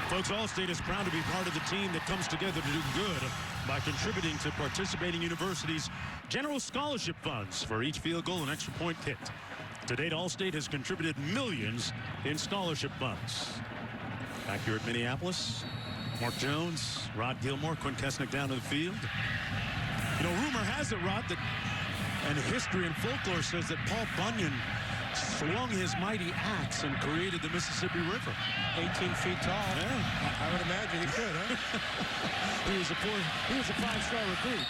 Speaker 2: Folks, Allstate is proud to be part of the team that comes together to do good by contributing to participating universities' general scholarship funds for each field goal and extra point kicked. To date, Allstate has contributed millions in scholarship funds. Back here at Minneapolis, Mark Jones, Rod Gilmore, Quinn Kesnick down to the field. You know, rumor has it, Rod, that, and history and folklore says that Paul Bunyan swung his mighty axe and created the Mississippi River.
Speaker 3: 18 feet tall.
Speaker 2: Yeah.
Speaker 3: I would imagine he could, huh?
Speaker 2: He was a 5-star recruit.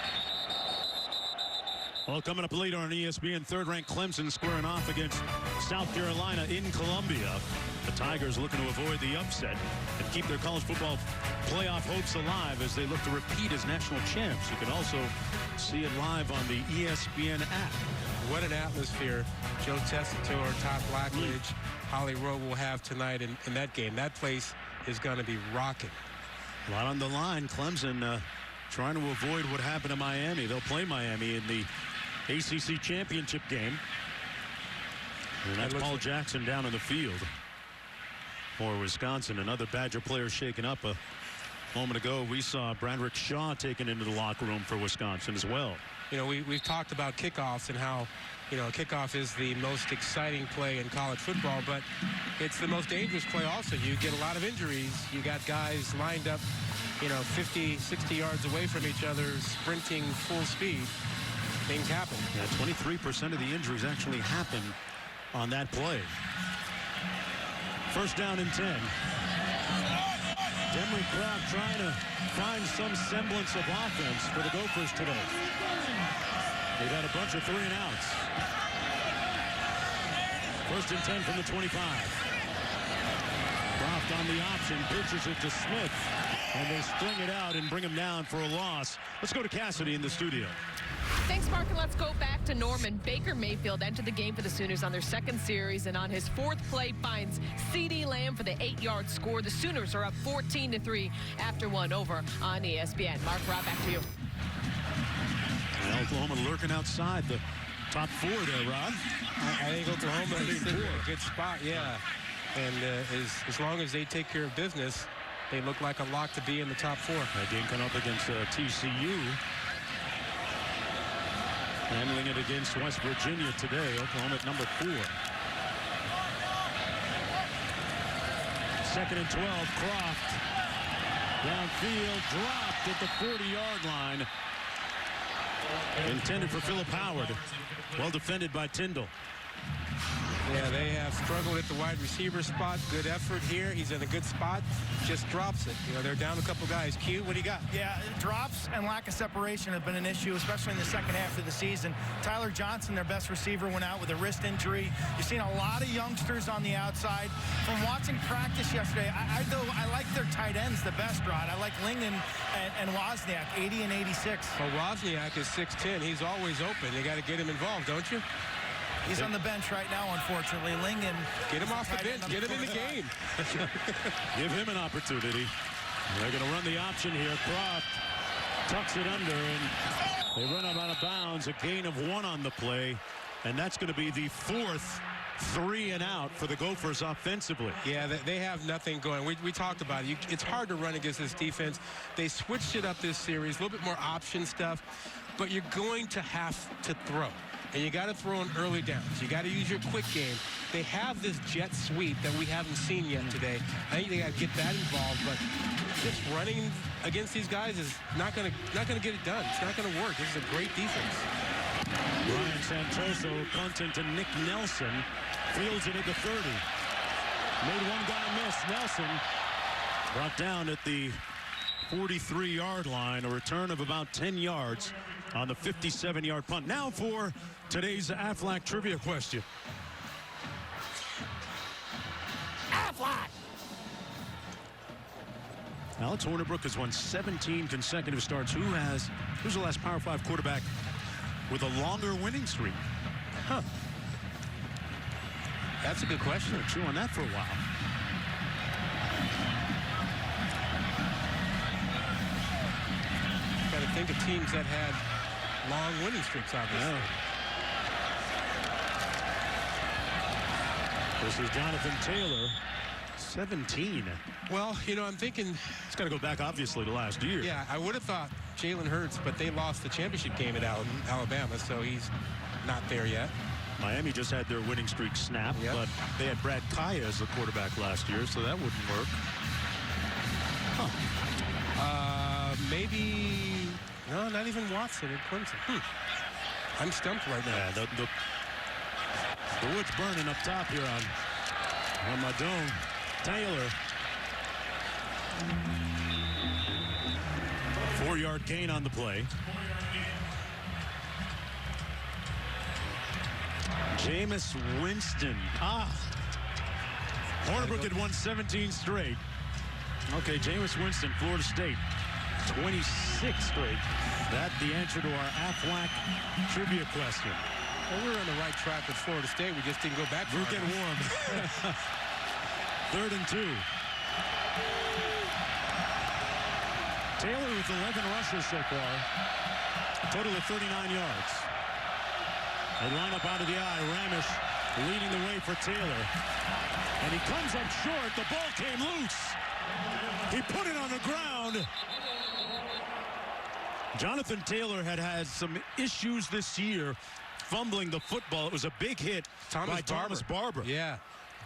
Speaker 2: Well, coming up later on ESPN, 3rd-ranked Clemson squaring off against South Carolina in Columbia. The Tigers looking to avoid the upset and keep their college football playoff hopes alive as they look to repeat as national champs. You can also see it live on the ESPN app.
Speaker 3: What an atmosphere Joe Tessitore, Todd Blackledge, Holly Rowe will have tonight in that game. That place is going to be rocking.
Speaker 2: A lot on the line. Clemson trying to avoid what happened to Miami. They'll play Miami in the ACC championship game. And that's Paul Jackson down in the field for Wisconsin. Another Badger player shaken up a moment ago. We saw Bradrick Shaw taken into the locker room for Wisconsin as well.
Speaker 3: You know, we've talked about kickoffs and how, you know, kickoff is the most exciting play in college football, but it's the most dangerous play also. You get a lot of injuries. You got guys lined up, you know, 50, 60 yards away from each other, sprinting full speed. Things happen.
Speaker 2: Yeah, 23% of the injuries actually happen on that play. 1st down and 10. Demery Croft trying to find some semblance of offense for the Gophers today. They've had a bunch of 3 and outs. 1st and 10 from the 25. Croft on the option, pitches it to Smith, and they string it out and bring him down for a loss. Let's go to Cassidy in the studio.
Speaker 9: Thanks, Mark, and let's go back to Norman. Baker Mayfield entered the game for the Sooners on their 2nd series, and on his 4th play finds CeeDee Lamb for the 8-yard score. The Sooners are up 14-3 after one over on ESPN. Mark, Rob, back to you.
Speaker 2: Well, Oklahoma lurking outside the top 4 there, Rod.
Speaker 3: I think Oklahoma is in a good spot, yeah. And as long as they take care of business, they look like a lock to be in the top 4.
Speaker 2: That game coming up against TCU. Handling it against West Virginia today. Oklahoma at number 4. 2nd and 12. Croft downfield, dropped at the 40-yard line. Intended for Philip Howard. Well defended by Tyndall.
Speaker 3: Yeah, they have struggled at the wide receiver spot. Good effort here. He's in a good spot. Just drops it. You know, they're down a couple guys. Q, what do you got?
Speaker 4: Yeah, drops and lack of separation have been an issue, especially in the 2nd half of the season. Tyler Johnson, their best receiver, went out with a wrist injury. You've seen a lot of youngsters on the outside. From watching practice yesterday, I like their tight ends the best, Rod. I like Lingen and Wozniak, 80 and 86.
Speaker 3: Well, Wozniak is 6'10". He's always open. You got to get him involved, don't you?
Speaker 4: He's on the bench right now, unfortunately. Lingen.
Speaker 3: Get him off the bench. Get him in the game.
Speaker 2: Give him an opportunity. They're going to run the option here. Croft tucks it under, and they run him out of bounds. A gain of 1 on the play, and that's going to be the 4th 3 and out for the Gophers offensively.
Speaker 3: Yeah, they have nothing going. We talked about it. It's hard to run against this defense. They switched it up this series, a little bit more option stuff, but you're going to have to throw. And you got to throw in early downs. You got to use your quick game. They have this jet sweep that we haven't seen yet today. I think they got to get that involved, but just running against these guys is not going to get it done. It's not going to work. This is a great defense.
Speaker 2: Ryan Santoso punting to Nick Nelson. Fields it at the 30. Made one guy miss. Nelson brought down at the 43-yard line. A return of about 10 yards on the 57-yard punt. Now for today's Aflac trivia question. Aflac! Alex Hornibrook has won 17 consecutive starts. Who's the last Power 5 quarterback with a longer winning streak? Huh.
Speaker 3: That's a good question.
Speaker 2: I'll chew on that for a while.
Speaker 3: Got to think of teams that had long winning streaks, obviously.
Speaker 2: Yeah. This is Jonathan Taylor, 17.
Speaker 3: Well, you know, I'm thinking
Speaker 2: it's got to go back, obviously, to last year.
Speaker 3: Yeah, I would have thought Jalen Hurts, but they lost the championship game at Alabama, so he's not there yet.
Speaker 2: Miami just had their winning streak snap, but they had Brad Kaya as the quarterback last year, so that wouldn't work. Huh.
Speaker 3: Maybe, no, not even Watson at Clemson. I'm stumped right now.
Speaker 2: Yeah, the wood's burning up top here on my dome. Taylor. 4-yard gain on the play. Jameis Winston. Hornibrook had won 17 straight. Okay, Jameis Winston, Florida State. 26 straight. That's the answer to our Aflac trivia question.
Speaker 3: Well, we were on the right track with Florida State. We just didn't go back.
Speaker 2: We're getting warm. 3rd and 2. Taylor with 11 rushes so far. Total of 39 yards. They line up out of the eye. Ramish leading the way for Taylor. And he comes up short. The ball came loose. He put it on the ground. Jonathan Taylor had some issues this year fumbling the football. It was a big hit by Thomas Barber.
Speaker 3: Yeah,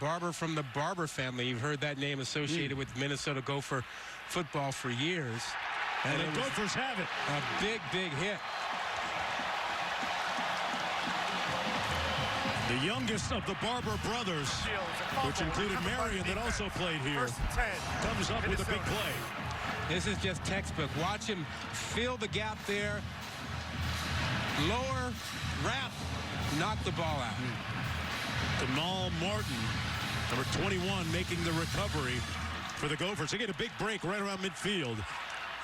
Speaker 3: Barber from the Barber family. You've heard that name associated with Minnesota Gopher football for years.
Speaker 2: And the Gophers have it.
Speaker 3: A big hit.
Speaker 2: The youngest of the Barber brothers, which included Marion that also played here, comes up with a big play.
Speaker 3: This is just textbook. Watch him fill the gap there. Lower, wrap, knock the ball out.
Speaker 2: Kamal Martin, number 21, making the recovery for the Gophers. They get a big break right around midfield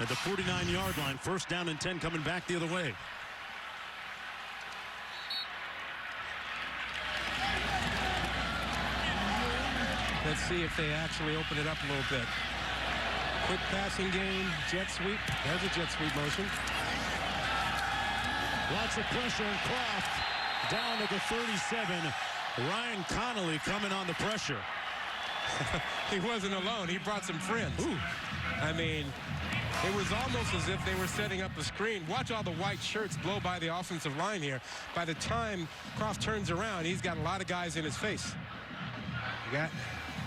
Speaker 2: at the 49-yard line. 1st down and 10 coming back the other way.
Speaker 3: Let's see if they actually open it up a little bit. Quick passing game, jet sweep. There's a jet sweep motion.
Speaker 2: Lots of pressure on Croft. Down to the 37. Ryan Connolly coming on the pressure.
Speaker 3: He wasn't alone. He brought some friends. Ooh. I mean, it was almost as if they were setting up a screen. Watch all the white shirts blow by the offensive line here. By the time Croft turns around, he's got a lot of guys in his face.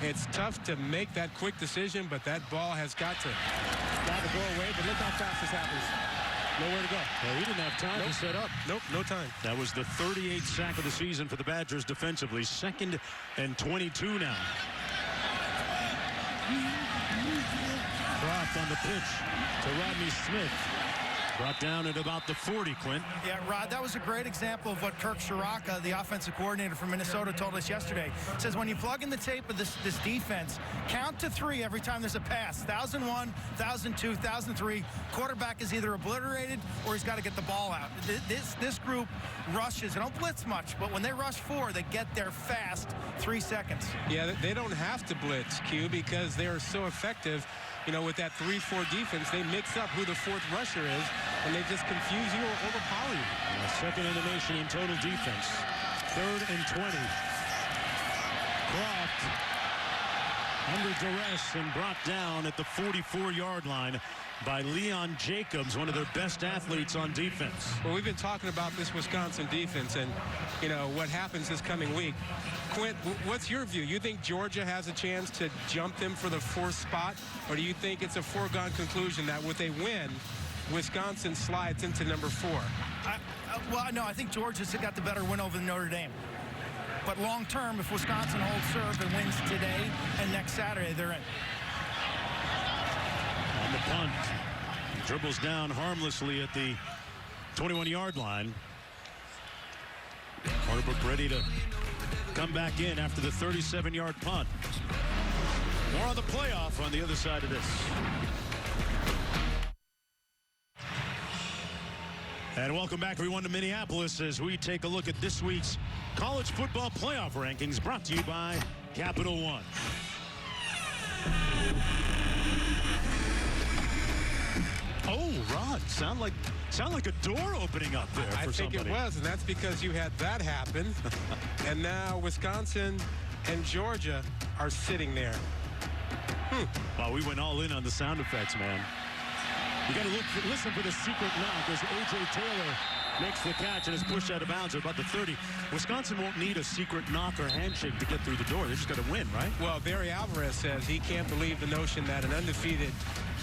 Speaker 3: It's tough to make that quick decision, but that ball has got to go away. But look how fast this happens. Nowhere to go.
Speaker 2: Well, he didn't have time to set up.
Speaker 3: Nope, no time.
Speaker 2: That was the 38th sack of the season for the Badgers defensively. 2nd and 22 now. Croft on the pitch to Rodney Smith. Brought down at about the 40, Quint.
Speaker 4: Yeah, Rod, that was a great example of what Kirk Shiraka, the offensive coordinator from Minnesota, told us yesterday. Says when you plug in the tape of this defense, count to 3 every time there's a pass. 1,001, 1,002, 1,003. Quarterback is either obliterated or he's got to get the ball out. This group rushes. They don't blitz much, but when they rush 4, they get there fast. 3 seconds.
Speaker 3: Yeah, they don't have to blitz, Q, because they are so effective. You know, with that 3-4 defense, they mix up who the 4th rusher is, and they just confuse you or overpower you.
Speaker 2: 2nd in the nation in total defense. 3rd and 20. Croft under duress and brought down at the 44-yard line by Leon Jacobs, one of their best athletes on defense.
Speaker 3: Well, we've been talking about this Wisconsin defense and, you know, what happens this coming week. Quint, what's your view? You think Georgia has a chance to jump them for the 4th spot? Or do you think it's a foregone conclusion that with a win, Wisconsin slides into number 4?
Speaker 4: Well, no, I think Georgia's got the better win over Notre Dame. But long term, if Wisconsin holds serve and wins today and next Saturday, they're in.
Speaker 2: On the punt, dribbles down harmlessly at the 21-yard line. Hornibrook ready to come back in after the 37-yard punt. More on the playoff on the other side of this. And welcome back, everyone, to Minneapolis as we take a look at this week's college football playoff rankings, brought to you by Capital One. Oh, Rod, sound like a door opening up there for somebody.
Speaker 3: I think it was, and that's because you had that happen. And now Wisconsin and Georgia are sitting there.
Speaker 2: Wow, we went all in on the sound effects, man. You got to listen for the secret knock as A.J. Taylor makes the catch and is pushed out of bounds at about the 30. Wisconsin won't need a secret knock or handshake to get through the door. They just got to win, right?
Speaker 3: Well, Barry Alvarez says he can't believe the notion that an undefeated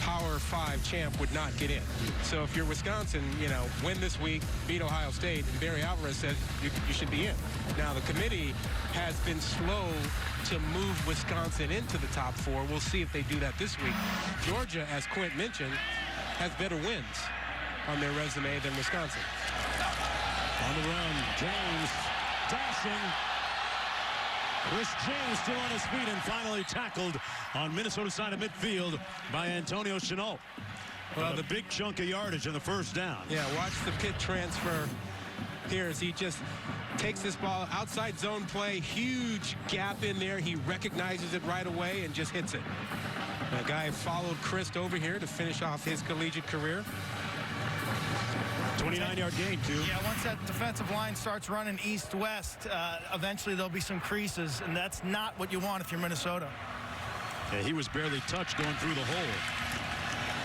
Speaker 3: Power 5 champ would not get in. So if you're Wisconsin, you know, win this week, beat Ohio State, and Barry Alvarez said you should be in. Now, the committee has been slow to move Wisconsin into the top 4. We'll see if they do that this week. Georgia, as Quint mentioned, has better wins on their resume than Wisconsin.
Speaker 2: On the run, James dashing. Chris James still on his feet and finally tackled on Minnesota side of midfield by Antonio Chenault. Well, the big chunk of yardage in the first down.
Speaker 3: Yeah, watch the pit transfer here as he just takes this ball outside zone play, huge gap in there. He recognizes it right away and just hits it. The guy followed Christ over here to finish off his collegiate career.
Speaker 2: 29-yard gain, too.
Speaker 4: Yeah, once that defensive line starts running east-west, eventually there'll be some creases, and that's not what you want if you're Minnesota.
Speaker 2: Yeah, he was barely touched going through the hole.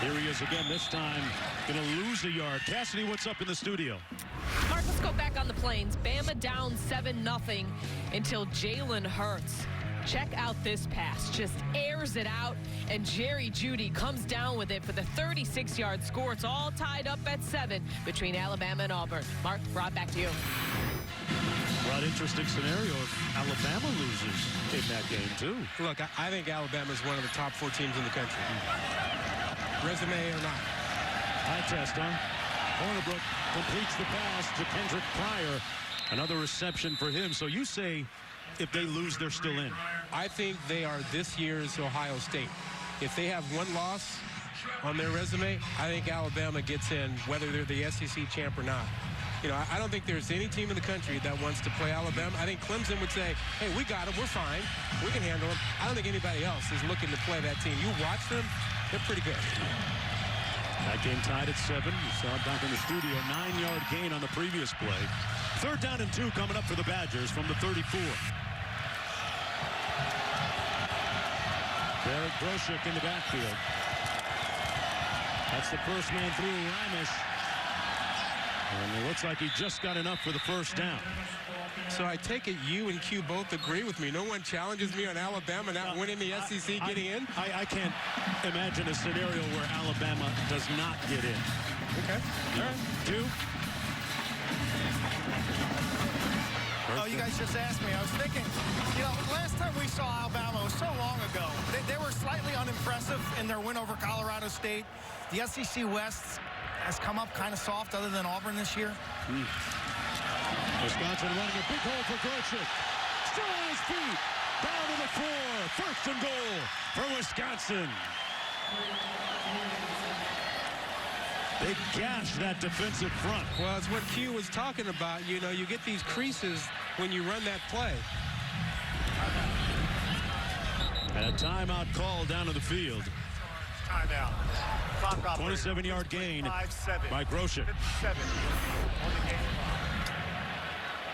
Speaker 2: Here he is again, this time going to lose a yard. Cassidy, what's up in the studio?
Speaker 9: Mark, let's go back on the Plains. Bama down 7-0 until Jalen Hurts. Check out this pass. Just airs it out, and Jerry Jeudy comes down with it for the 36-yard score. It's all tied up at 7 between Alabama and Auburn. Mark, Rod, back to you.
Speaker 2: Rod, interesting scenario if Alabama loses in that game, too.
Speaker 3: Look, I think Alabama is one of the top 4 teams in the country. Resume or not.
Speaker 2: High test, huh? Hornibrook completes the pass to Kendrick Pryor. Another reception for him. So you say if they lose, they're still in.
Speaker 3: I think they are this year's Ohio State. If they have one loss on their resume, I think Alabama gets in, whether they're the SEC champ or not. You know, I don't think there's any team in the country that wants to play Alabama. I think Clemson would say, hey, we got them, we're fine, we can handle them. I don't think anybody else is looking to play that team. You watch them, they're pretty good.
Speaker 2: That game tied at 7. You saw it back in the studio. 9-yard gain on the previous play. 3rd down and 2 coming up for the Badgers from the 34. Barrett Groshek in the backfield. That's the first man through, Ramish. And it looks like he just got enough for the first down.
Speaker 3: So I take it you and Q both agree with me. No one challenges me on Alabama not winning the SEC getting in?
Speaker 2: I can't imagine a scenario where Alabama does not get in.
Speaker 3: Okay. All right.
Speaker 2: 2.
Speaker 4: Oh, you guys just asked me. I was thinking, you know, last time we saw Alabama was so long ago. They were slightly unimpressive in their win over Colorado State. The SEC West has come up kind of soft other than Auburn this year.
Speaker 2: Wisconsin running a big hole for Groshek. Still on his feet. Down to the 4. 1st and goal for Wisconsin. They gashed that defensive front.
Speaker 3: Well, it's what Q was talking about. You know, you get these creases when you run that play.
Speaker 2: And a timeout call down to the field.
Speaker 7: Timeout.
Speaker 2: 27-yard gain by Groshek.
Speaker 7: 57 on the game.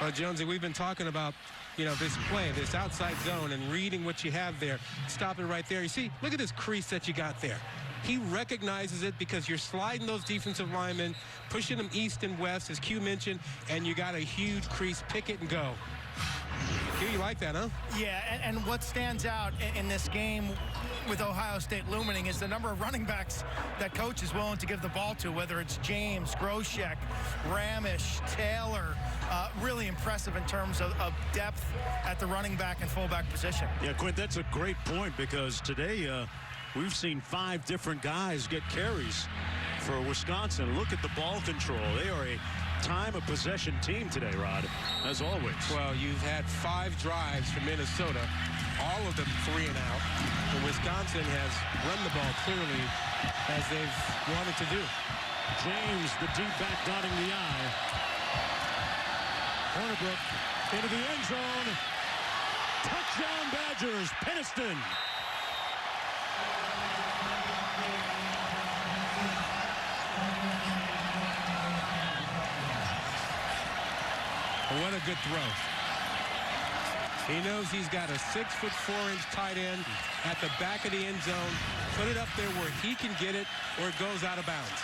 Speaker 3: Well, Jonesy, we've been talking about, this play, this outside zone, and reading what you have there. Stop it right there. You see, look at this crease that you got there. He recognizes it because you're sliding those defensive linemen, pushing them east and west, as Q mentioned, and you got a huge crease. Pick it and go. Q, you like that, huh?
Speaker 4: Yeah, and what stands out in this game with Ohio State looming is the number of running backs that coach is willing to give the ball to, whether it's James, Groshek, Ramish, Taylor. Really impressive in terms of depth at the running back and fullback position.
Speaker 2: Yeah, Quint, that's a great point because today we've seen 5 different guys get carries for Wisconsin. Look at the ball control. They are a time of possession team today, Rod, as always.
Speaker 3: Well, you've had 5 drives for Minnesota, all of them 3 and out. And Wisconsin has run the ball clearly as they've wanted to do.
Speaker 2: James, the deep back, dotting the I. Hornibrook into the end zone. Touchdown Badgers, Peniston.
Speaker 3: What a good throw. He knows he's got a 6'4" tight end at the back of the end zone. Put it up there where he can get it or it goes out of bounds.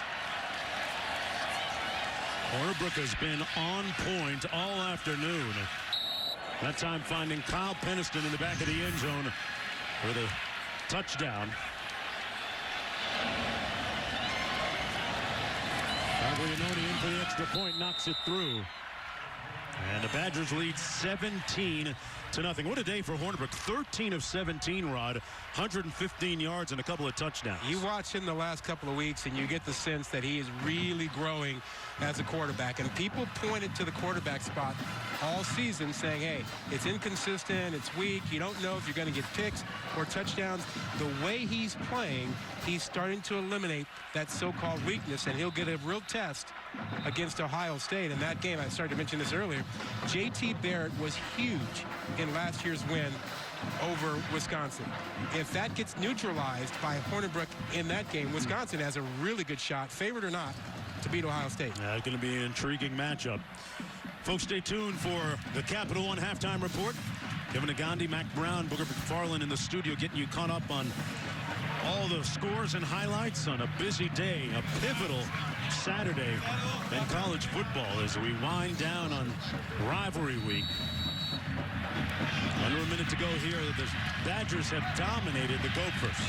Speaker 2: Hornibrook has been on point all afternoon. That time finding Kyle Peniston in the back of the end zone for the touchdown. Guglielmone in for the extra point, knocks it through. And the Badgers lead 17-0. What a day for Hornibrook. 13 of 17, Rod. 115 yards and a couple of touchdowns.
Speaker 3: You watch him the last couple of weeks, and you get the sense that he is really growing as a quarterback. And people pointed to the quarterback spot all season saying, hey, it's inconsistent, it's weak, you don't know if you're going to get picks or touchdowns. The way he's playing, he's starting to eliminate that so-called weakness, and he'll get a real test against Ohio State. In that game, I started to mention this earlier, J.T. Barrett was huge in last year's win over Wisconsin. If that gets neutralized by Hornibrook in that game, Wisconsin has a really good shot, favored or not, to beat Ohio State.
Speaker 2: It's going to be an intriguing matchup. Folks, stay tuned for the Capital One halftime report. Kevin Agandi, Mac Brown, Booger McFarland in the studio getting you caught up on all the scores and highlights on a busy day, a pivotal Saturday in college football as we wind down on rivalry week. Under a minute to go here. The Badgers have dominated the Gophers.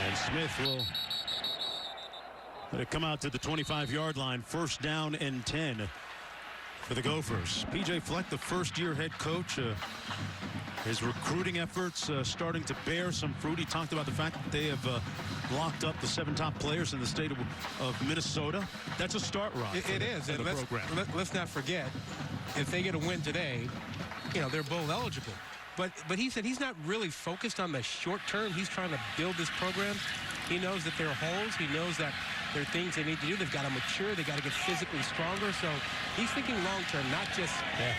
Speaker 2: And Smith will let it come out to the 25-yard line. First down and 10 for the Gophers. P.J. Fleck, the first-year head coach. His recruiting efforts starting to bear some fruit. He talked about the fact that they have locked up the 7 top players in the state of Minnesota. That's a start, Rod.
Speaker 3: It is. And let's not forget, if they get a win today, they're bowl eligible. But he said he's not really focused on the short term. He's trying to build this program. He knows that there are holes. He knows that there are things they need to do. They've got to mature. They've got to get physically stronger. So he's thinking long term, not just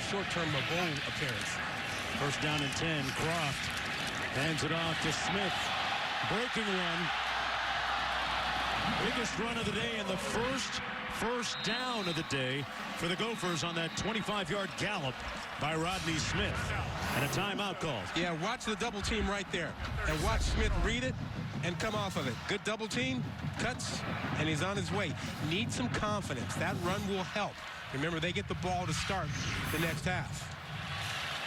Speaker 3: short term a bowl appearance.
Speaker 2: First down and 10. Croft hands it off to Smith. Breaking run. Biggest run of the day and the first down of the day for the Gophers on that 25-yard gallop by Rodney Smith. And a timeout called.
Speaker 3: Yeah, watch the double team right there. And watch Smith read it and come off of it. Good double team, cuts, and he's on his way. Need some confidence. That run will help. Remember, they get the ball to start the next half.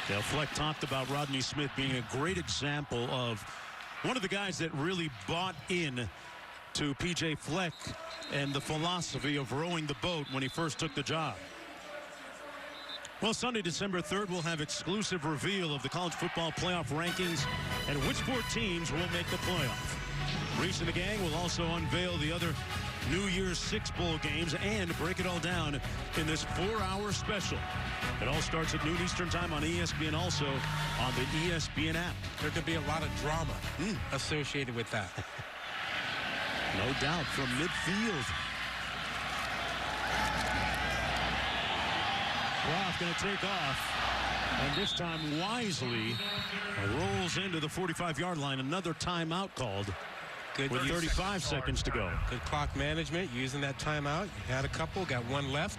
Speaker 2: Dale Fleck talked about Rodney Smith being a great example of one of the guys that really bought in to P.J. Fleck and the philosophy of rowing the boat when he first took the job. Well, Sunday, December 3rd, we'll have exclusive reveal of the college football playoff rankings and which 4 teams will make the playoff. Reese and the gang will also unveil the other New Year's 6 bowl games and break it all down in this 4-hour special. It all starts at noon Eastern time on ESPN, also on the ESPN app.
Speaker 3: There could be a lot of drama associated with that.
Speaker 2: No doubt from midfield. Croft going to take off. And this time wisely rolls into the 45-yard line. Another timeout called.
Speaker 3: Good
Speaker 2: with
Speaker 3: use.
Speaker 2: 35 seconds to go.
Speaker 3: Good clock management, using that timeout. You had a couple, got one left.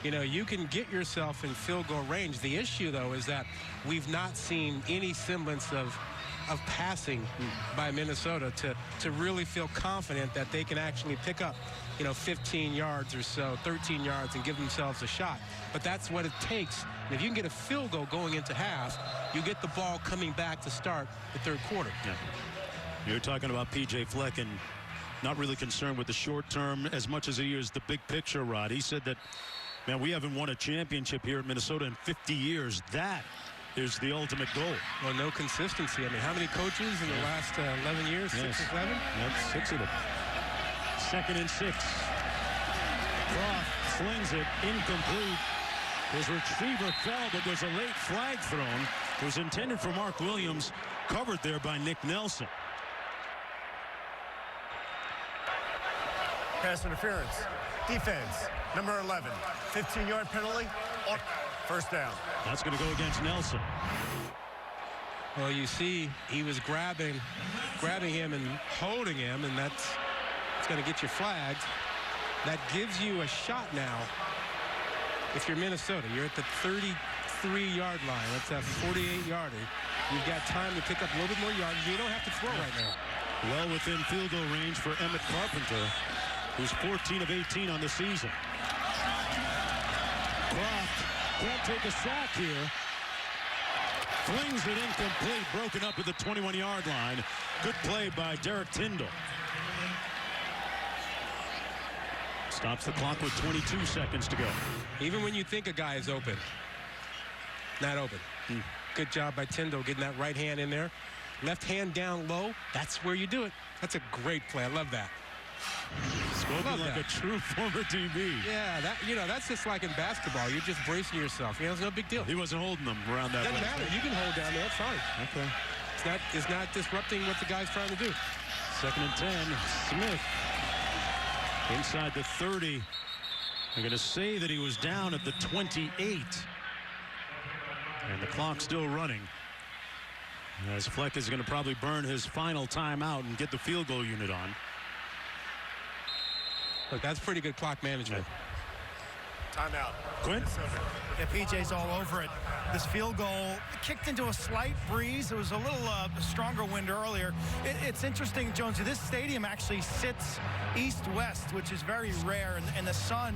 Speaker 3: You know, you can get yourself in field goal range. The issue, though, is that we've not seen any semblance of passing by Minnesota to really feel confident that they can actually pick up, 15 yards or so, 13 yards, and give themselves a shot. But that's what it takes. And if you can get a field goal going into half, you get the ball coming back to start the third quarter.
Speaker 2: Yeah. You're talking about P.J. Fleck and not really concerned with the short term as much as he is the big picture, Rod. He said that, man, we haven't won a championship here in Minnesota in 50 years. That is the ultimate goal.
Speaker 3: Well, no consistency. I mean, how many coaches in the last 11 years?
Speaker 2: Yes.
Speaker 3: 6 or 7?
Speaker 2: That's 6 of them. 2nd and 6. Croft slings it incomplete. His receiver fell, but there's a late flag thrown. It was intended for Mark Williams, covered there by Nick Nelson.
Speaker 7: Pass interference. Defense, number 11. 15-yard penalty. First down.
Speaker 2: That's going to go against Nelson.
Speaker 3: Well, you see, he was grabbing him and holding him, and it's going to get you flagged. That gives you a shot now. If you're Minnesota, you're at the 33-yard line. That's a 48-yarder. You've got time to pick up a little bit more yards. You don't have to throw right now.
Speaker 2: Well within field goal range for Emmett Carpenter, who's 14 of 18 on the season. Croft can't take a sack here. Flings it incomplete, broken up at the 21-yard line. Good play by Derek Tyndall. Stops the clock with 22 seconds to go.
Speaker 3: Even when you think a guy is open, not open. Good job by Tyndall getting that right hand in there. Left hand down low, that's where you do it. That's a great play. I love that.
Speaker 2: Spoken like a true former DB.
Speaker 3: Yeah, that's just like in basketball. You're just bracing yourself. It's no big deal.
Speaker 2: He wasn't holding them around that.
Speaker 3: Doesn't matter. You can hold down there. It's fine.
Speaker 2: Okay.
Speaker 3: It's not disrupting what the guy's trying to do.
Speaker 2: 2nd and 10. Smith inside the 30. They're going to say that he was down at the 28. And the clock's still running, as Fleck is going to probably burn his final timeout and get the field goal unit on.
Speaker 3: Look, that's pretty good clock management.
Speaker 7: Timeout.
Speaker 2: Quinn?
Speaker 4: Yeah, PJ's all over it. This field goal kicked into a slight breeze. There was a little stronger wind earlier. It's interesting, Jonesy, this stadium actually sits east-west, which is very rare, and the sun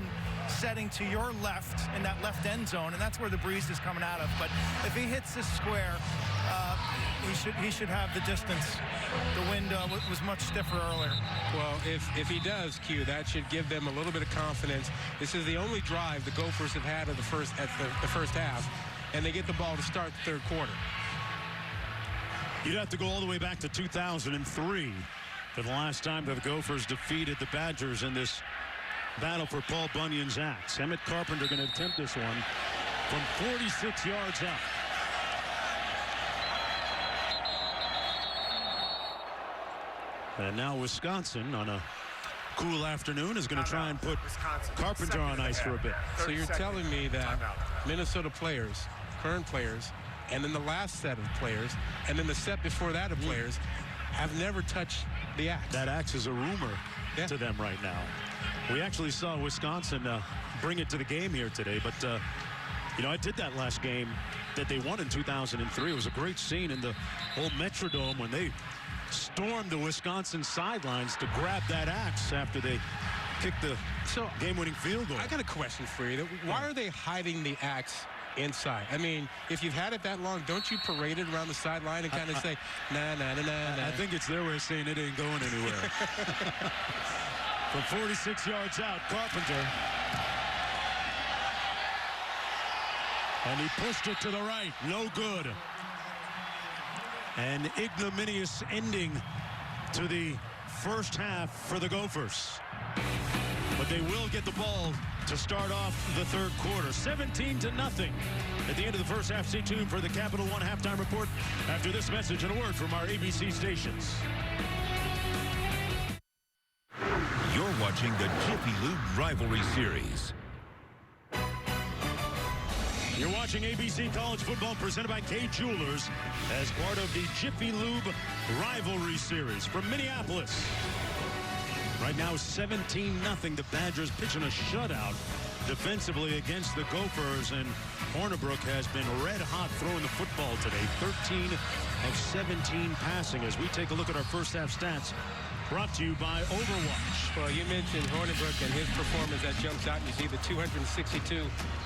Speaker 4: setting to your left in that left end zone, and that's where the breeze is coming out of. But if he hits this square, he should have the distance. The wind was much stiffer earlier.
Speaker 3: Well, if he does, Q, that should give them a little bit of confidence. This is the only drive the Gophers have had of the first half, and they get the ball to start the third quarter.
Speaker 2: You'd have to go all the way back to 2003 for the last time that the Gophers defeated the Badgers in this battle for Paul Bunyan's axe. Emmett Carpenter going to attempt this one from 46 yards out. And now Wisconsin, on a cool afternoon, is going to try and put Carpenter on ice for a bit.
Speaker 3: So you're telling me that Minnesota players, current players, and then the last set of players, and then the set before that of players, have never touched the axe.
Speaker 2: That axe is a rumor to them right now. We actually saw Wisconsin bring it to the game here today, but I did that last game that they won in 2003. It was a great scene in the old Metrodome when they stormed the Wisconsin sidelines to grab that axe after they kicked the game-winning field goal.
Speaker 3: I got a question for you. Why are they hiding the axe inside? I mean, if you've had it that long, don't you parade it around the sideline and kind of say, nah, nah, nah, nah, nah?
Speaker 2: I think it's their way of saying it ain't going anywhere. From 46 yards out, Carpenter. And he pushed it to the right. No good. An ignominious ending to the first half for the Gophers. But they will get the ball to start off the third quarter. 17-0 at the end of the first half. Stay tuned for the Capital One halftime report after this message and a word from our ABC stations.
Speaker 1: You're watching the Jiffy Lube Rivalry Series.
Speaker 2: You're watching ABC College Football presented by Kay Jewelers as part of the Jiffy Lube Rivalry Series from Minneapolis. Right now, 17-0. The Badgers pitching a shutout defensively against the Gophers, and Hornibrook has been red hot throwing the football today. 13 of 17 passing. As we take a look at our first half stats, brought to you by Overwatch.
Speaker 3: Well, you mentioned Hornibrook and his performance that jumps out. You see the 262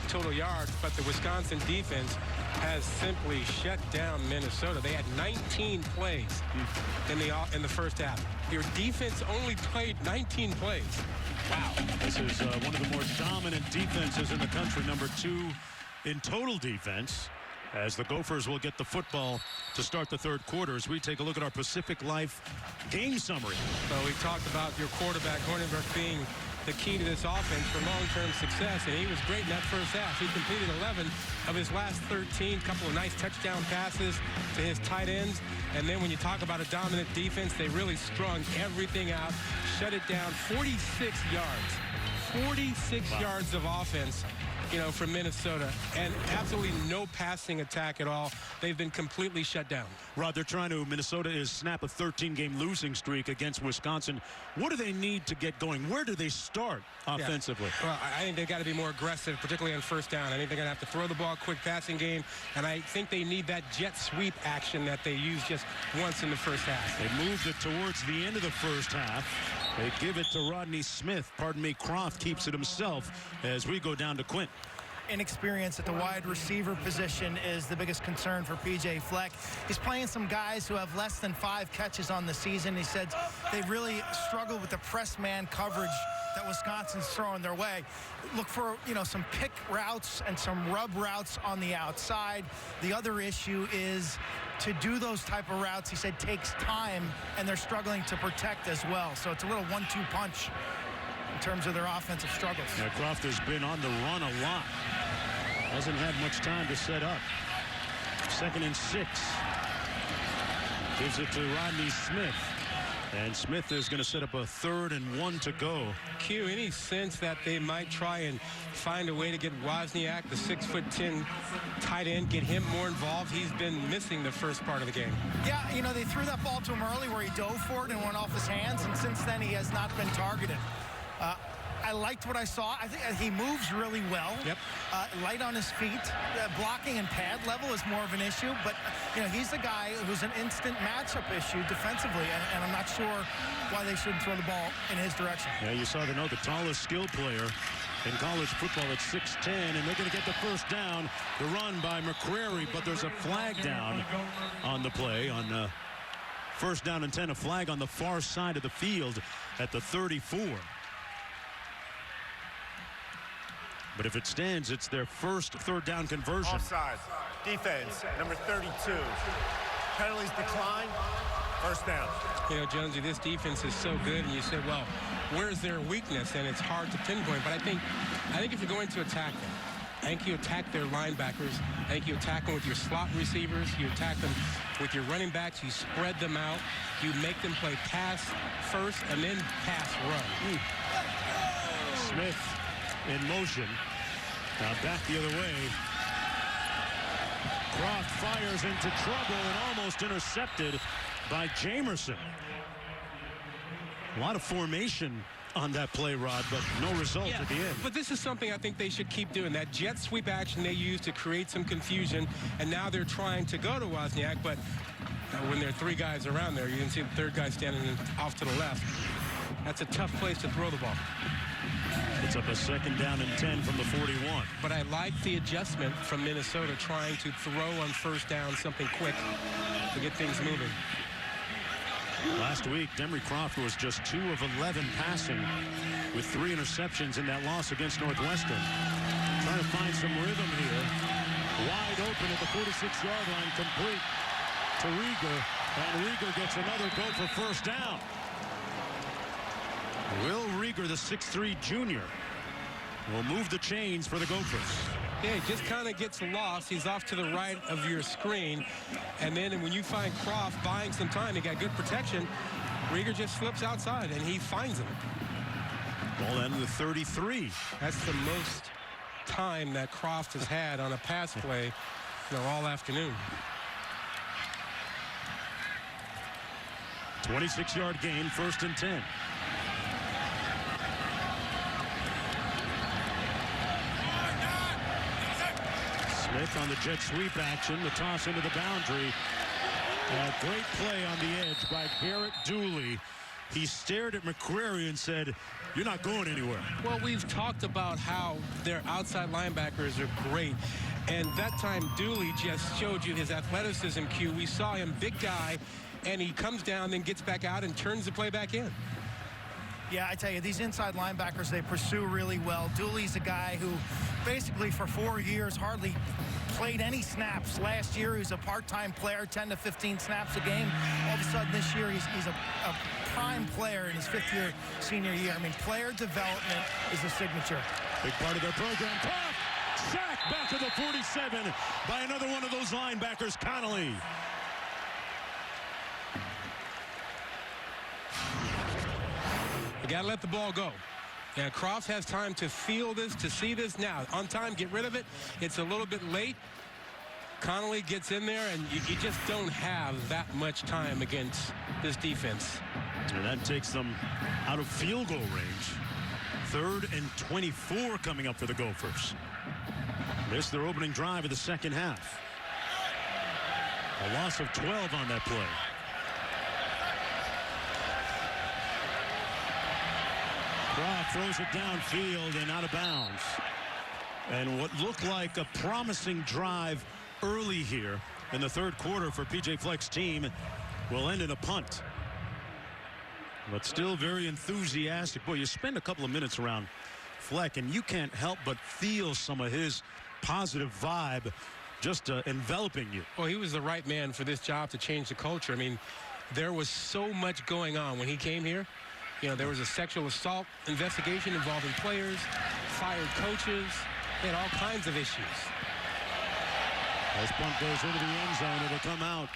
Speaker 3: total yards, but the Wisconsin defense has simply shut down Minnesota. They had 19 plays in the first half. Your defense only played 19 plays. Wow.
Speaker 2: This is one of the more dominant defenses in the country, number 2 in total defense, as the Gophers will get the football to start the third quarter. As we take a look at our Pacific Life game summary.
Speaker 3: So we talked about your quarterback, Hornibrook, being the key to this offense for long-term success, and he was great in that first half. He completed 11 of his last 13, couple of nice touchdown passes to his tight ends. And then when you talk about a dominant defense, they really strung everything out, shut it down. 46 yards. 46 yards of offense, from Minnesota, and absolutely no passing attack at all. They've been completely shut down.
Speaker 2: Rod, Minnesota is snap a 13-game losing streak against Wisconsin. What do they need to get going? Where do they start offensively?
Speaker 3: Yeah. Well, I think they've got to be more aggressive, particularly on first down. I think they're going to have to throw the ball, quick passing game, and I think they need that jet sweep action that they used just once in the first half.
Speaker 2: They moved it towards the end of the first half. They give it to Rodney Smith. Croft keeps it himself as we go down to Quint.
Speaker 4: Inexperience at the wide receiver position is the biggest concern for P.J. Fleck. He's playing some guys who have less than 5 catches on the season. He said they really struggled with the press man coverage that Wisconsin's throwing their way. Look for, some pick routes and some rub routes on the outside. The other issue is to do those type of routes, he said, takes time, and they're struggling to protect as well. So it's a little 1-2 punch in terms of their offensive struggles.
Speaker 2: Yeah, Croft has been on the run a lot. Hasn't had much time to set up. 2nd and 6. Gives it to Rodney Smith. And Smith is going to set up a 3rd and 1 to go.
Speaker 3: Q, any sense that they might try and find a way to get Wozniak, the 6'10" tight end, get him more involved? He's been missing the first part of the game.
Speaker 4: Yeah, they threw that ball to him early where he dove for it and went off his hands, and since then he has not been targeted. I liked what I saw. I think he moves really well.
Speaker 3: Yep.
Speaker 4: Light on his feet. Blocking and pad level is more of an issue, but he's the guy who's an instant matchup issue defensively, and I'm not sure why they shouldn't throw the ball in his direction.
Speaker 2: Yeah, you saw the tallest skill player in college football at 6'10", and they're going to get the first down. The run by McCrary, but there's a flag down on the play on first down and 10. A flag on the far side of the field at the 34. But if it stands, it's their first third down conversion.
Speaker 7: Offside. Defense, number 32. Penalties decline. First down.
Speaker 3: Jonesy, this defense is so good, and you say, well, where's their weakness? And it's hard to pinpoint. But I think if you're going to attack them, I think you attack their linebackers. I think you attack them with your slot receivers. You attack them with your running backs. You spread them out. You make them play pass first and then pass run.
Speaker 2: Smith in motion. Now back the other way. Croft fires into trouble and almost intercepted by Jamerson. A lot of formation on that play, Rod, but no result at the end.
Speaker 3: But this is something I think they should keep doing. That jet sweep action they used to create some confusion, and now they're trying to go to Wozniak, but when there are 3 guys around there, you can see the 3rd guy standing off to the left. That's a tough place to throw the ball.
Speaker 2: It's up a 2nd down and 10 from the 41.
Speaker 3: But I like the adjustment from Minnesota trying to throw on first down something quick to get things moving.
Speaker 2: Last week, Demry Croft was just 2 of 11 passing with 3 interceptions in that loss against Northwestern. Trying to find some rhythm here. Wide open at the 46-yard line, complete to Rieger, and Rieger gets another go for first down. Will Rieger, the 6'3" junior, will move the chains for the Gophers.
Speaker 3: Yeah, he just kind of gets lost. He's off to the right of your screen. And then when you find Croft buying some time, he got good protection, Rieger just slips outside, and he finds him.
Speaker 2: Ball end with 33.
Speaker 3: That's the most time that Croft has had on a pass play, all afternoon.
Speaker 2: 26-yard gain, 1st and 10. Smith on the jet sweep action, the toss into the boundary. And a great play on the edge by Garrett Dooley. He stared at McCrary and said, "You're not going anywhere."
Speaker 3: Well, we've talked about how their outside linebackers are great. And that time, Dooley just showed you his athleticism cue. We saw him, big guy, and he comes down, then gets back out and turns the play back in.
Speaker 4: Yeah, I tell you, these inside linebackers, they pursue really well. Dooley's a guy who basically for 4 years hardly played any snaps. Last year, he was a part-time player, 10 to 15 snaps a game. All of a sudden this year, he's a prime player in his 5th-year senior year. I mean, player development is a signature.
Speaker 2: Big part of their program. Tough sack back to the 47 by another one of those linebackers, Connolly.
Speaker 3: You got to let the ball go. Yeah, Croft has time to feel this, to see this. Now, on time, get rid of it. It's a little bit late. Connolly gets in there, and you just don't have that much time against this defense.
Speaker 2: And that takes them out of field goal range. 3rd and 24 coming up for the Gophers. Missed their opening drive of the second half. A loss of 12 on that play. Croft throws it downfield and out of bounds. And what looked like a promising drive early here in the 3rd quarter for PJ Fleck's team will end in a punt. But still very enthusiastic. Boy, you spend a couple of minutes around Fleck, and you can't help but feel some of his positive vibe just enveloping you.
Speaker 3: Well, he was the right man for this job to change the culture. I mean, there was so much going on when he came here. There was a sexual assault investigation involving players, fired coaches. They had all kinds of issues.
Speaker 2: As punt goes into the end zone, it'll come out.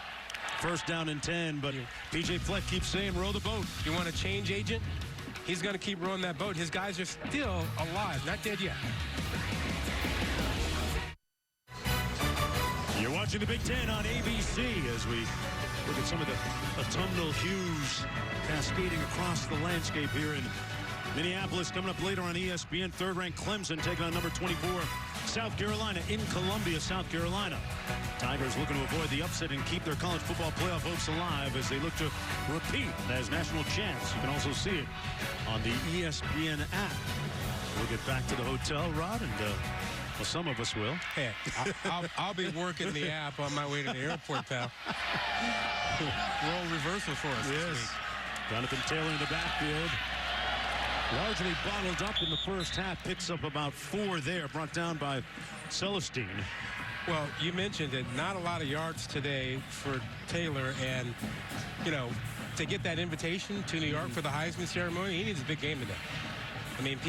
Speaker 2: 1st down and 10, but PJ Fleck keeps saying, row the boat.
Speaker 3: You want a change agent? He's going to keep rowing that boat. His guys are still alive, not dead yet.
Speaker 2: You're watching the Big Ten on ABC as we look at some of the autumnal hues cascading across the landscape here in Minneapolis. Coming up later on ESPN, 3rd-ranked Clemson taking on number 24, South Carolina in Columbia, South Carolina. Tigers looking to avoid the upset and keep their college football playoff hopes alive as they look to repeat as national champs. You can also see it on the ESPN app. We'll get back to the hotel, Rod, and well, some of us will.
Speaker 3: Hey, I'll be working the app on my way to the airport, pal. Role reversal for us.
Speaker 2: Yes. Jonathan Taylor in the backfield. Largely bottled up in the first half. Picks up about 4 there. Brought down by Celestine.
Speaker 3: Well, you mentioned it. Not a lot of yards today for Taylor. And, to get that invitation to New York for the Heisman ceremony, he needs a big game today. I mean,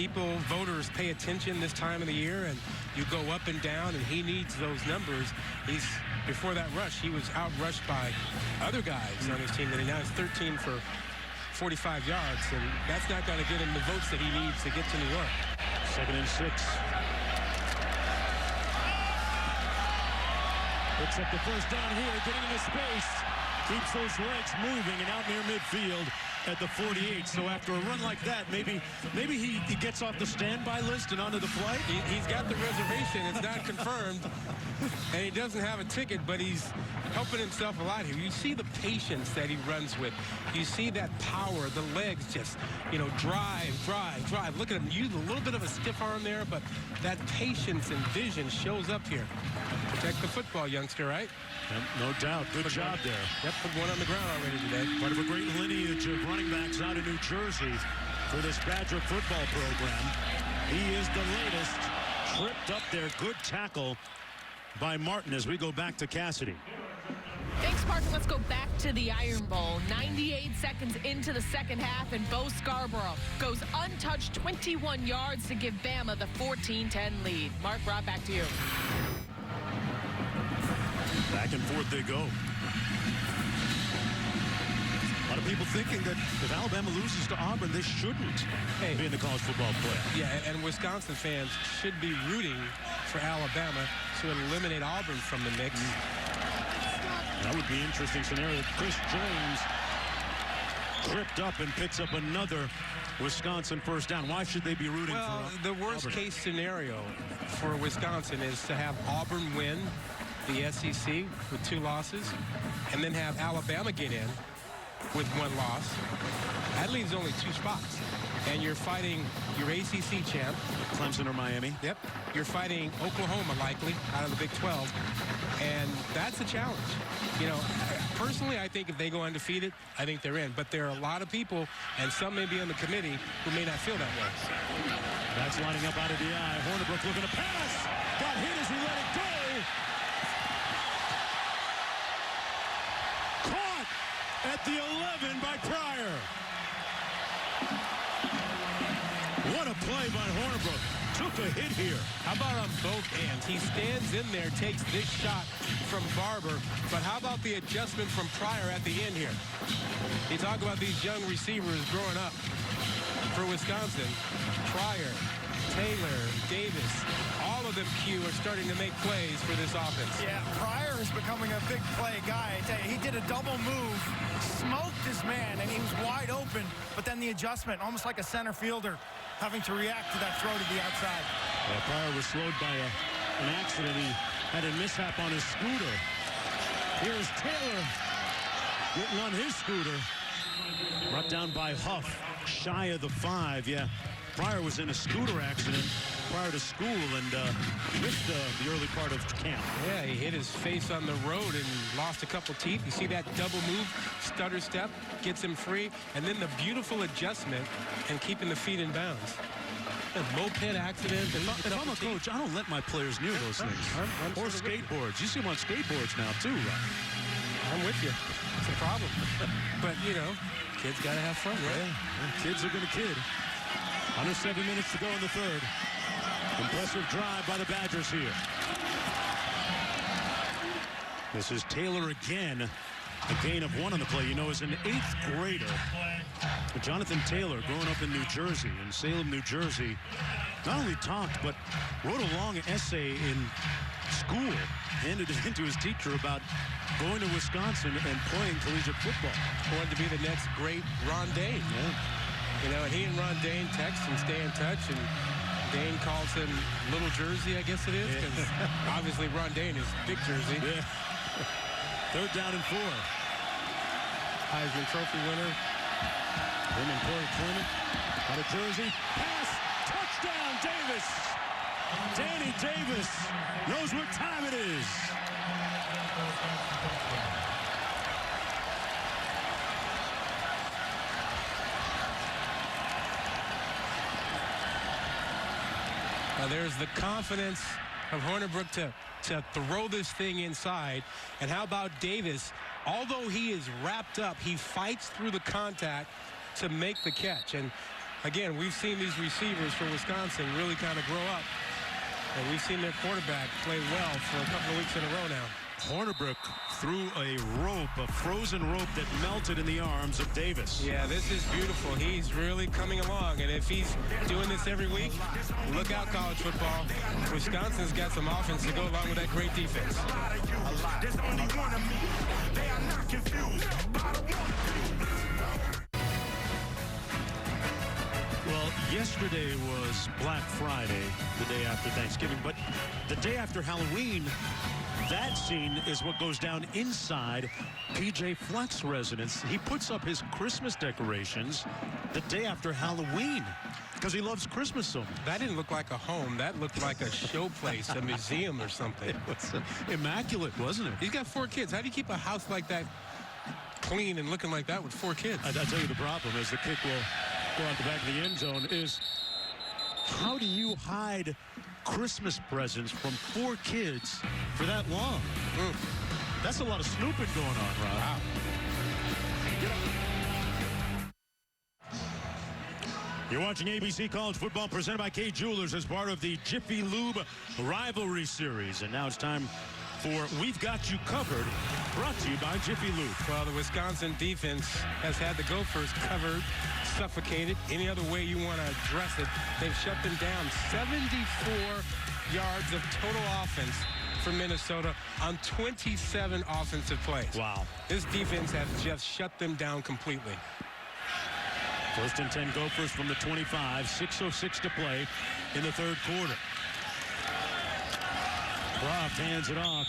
Speaker 3: voters pay attention this time of the year, and you go up and down, and he needs those numbers. Before that rush, he was outrushed by other guys on his team. That he now is 13 for 45 yards, and that's not going to get him the votes that he needs to get to New York.
Speaker 2: 2nd and 6. Picks up the 1st down here, getting into space. Keeps those legs moving and out near midfield at the 48. So after a run like that, maybe he gets off the standby list and onto the flight.
Speaker 3: He's got the reservation. It's not confirmed. And he doesn't have a ticket, but he's helping himself a lot here. You see the patience that he runs with. You see that power, the legs just, drive. Look at him. Use a little bit of a stiff arm there, but that patience and vision shows up here. Protect the football, youngster, right?
Speaker 2: Yep, no doubt. Good job there.
Speaker 3: Yep, put one on the ground already today.
Speaker 2: Part of a great lineage of running backs out of New Jersey for this Badger football program. He is the latest. Tripped up there. Good tackle by Martin as we go back to Cassidy.
Speaker 9: Thanks, Parker. Let's go back to the Iron Bowl. 98 seconds into the second half, and Bo Scarborough goes untouched 21 yards to give Bama the 14-10 lead. Mark, Rob, back to you.
Speaker 2: Back and forth they go. A lot lot of people thinking that if Alabama loses to Auburn, they shouldn't be in the college football playoff.
Speaker 3: Yeah, and Wisconsin fans should be rooting for Alabama to eliminate Auburn from the mix.
Speaker 2: That would be an interesting scenario. Chris Jones tripped up and picks up another Wisconsin first down. Why should they be rooting for
Speaker 3: the worst
Speaker 2: Auburn?
Speaker 3: case scenario for Wisconsin is to have Auburn win the SEC with 2 losses and then have Alabama get in with 1 loss. That leaves only 2 spots. And you're fighting your ACC champ.
Speaker 2: Clemson or Miami.
Speaker 3: Yep. You're fighting Oklahoma, likely, out of the Big 12. And that's a challenge. You know, personally, I think if they go undefeated, I think they're in. But there are a lot of people, and some may be on the committee, who may not feel that way.
Speaker 2: That's lining up out of the eye. Hornibrook looking to pass. Got hit as he let it go. Caught at the 11 by Pryor. What a play by Hornibrook. Took a hit here.
Speaker 3: How about on both ends? He stands in there, takes this shot from Barber, but how about the adjustment from Pryor at the end here? You talk about these young receivers growing up for Wisconsin. Pryor, Taylor, Davis, all of them, Q, are starting to make plays for this offense.
Speaker 4: Yeah, Pryor is becoming a big play guy. I tell you, he did a double move, smoked his man, and he was wide open, but then the adjustment, almost like a center fielder, having to react to that throw to the outside.
Speaker 2: Well, Pryor was slowed by an accident. He had a mishap on his scooter. Here's Taylor getting on his scooter. Brought down by Huff, shy of the 5. Yeah, Pryor was in a scooter accident prior to school and missed the early part of camp.
Speaker 3: Yeah, he hit his face on the road and lost a couple teeth. You see that double move, stutter step, gets him free, and then the beautiful adjustment and keeping the feet in bounds. A moped accident.
Speaker 2: If I'm a coach, I don't let my players near those things. Or skateboards. You see them on skateboards now, too, right?
Speaker 3: I'm with you. It's a problem. But, you know, kids got to have fun, right?
Speaker 2: Yeah, kids are going to kid. Under 7 minutes to go in the 3rd. Impressive drive by the Badgers here. This is Taylor again. A gain of 1 on the play. You know, as an 8th grader, Jonathan Taylor, growing up in New Jersey, in Salem, New Jersey, not only talked, but wrote a long essay in school, handed it into his teacher about going to Wisconsin and playing collegiate football.
Speaker 3: Wanted to be the next great Ron Dayne.
Speaker 2: Yeah.
Speaker 3: You know, and he and Ron Dayne text and stay in touch, and Dayne calls him Little Jersey, I guess it is, because obviously Ron Dayne is Big Jersey.
Speaker 2: Yeah. 3rd down and 4.
Speaker 3: Heisman Trophy winner.
Speaker 2: Him and Corey Clement out of Jersey. Pass, touchdown, Davis. Danny Davis knows what time it is.
Speaker 3: Now there's the confidence of Hornibrook to throw this thing inside. And how about Davis? Although he is wrapped up, he fights through the contact to make the catch. And again, we've seen these receivers for Wisconsin really kind of grow up. And we've seen their quarterback play well for a couple of weeks in a row now.
Speaker 2: Hornibrook threw a rope, a frozen rope that melted in the arms of Davis.
Speaker 3: Yeah, this is beautiful. He's really coming along. And if he's doing this every week, look out, college football. Wisconsin's got some offense to go along with that great defense.
Speaker 1: There's only one of me. They are not confused.
Speaker 2: Well, yesterday was Black Friday, the day after Thanksgiving, but the day after Halloween, that scene is what goes down inside PJ Fleck's residence. He puts up his Christmas decorations the day after Halloween because he loves Christmas so much.
Speaker 3: That didn't look like a home. That looked like a show place, a museum or something.
Speaker 2: It was immaculate, wasn't it?
Speaker 3: He's got 4 kids. How do you keep a house like that clean and looking like that with 4 kids?
Speaker 2: I'll tell you the problem is the kick will go out the back of the end zone is how do you hide Christmas presents from 4 kids for that long? That's a lot of snooping going on, Rob.
Speaker 3: Wow.
Speaker 2: You're watching ABC College Football presented by Kay Jewelers as part of the Jiffy Lube Rivalry Series. And now it's time for We've Got You Covered, brought to you by Jiffy Lube.
Speaker 3: Well, the Wisconsin defense has had the Gophers covered, suffocated, any other way you want to address it. They've shut them down. 74 yards of total offense for Minnesota on 27 offensive plays.
Speaker 2: Wow.
Speaker 3: This defense has just shut them down completely.
Speaker 2: First and 10 Gophers from the 25. 6:06 to play in the third quarter. Croft hands it off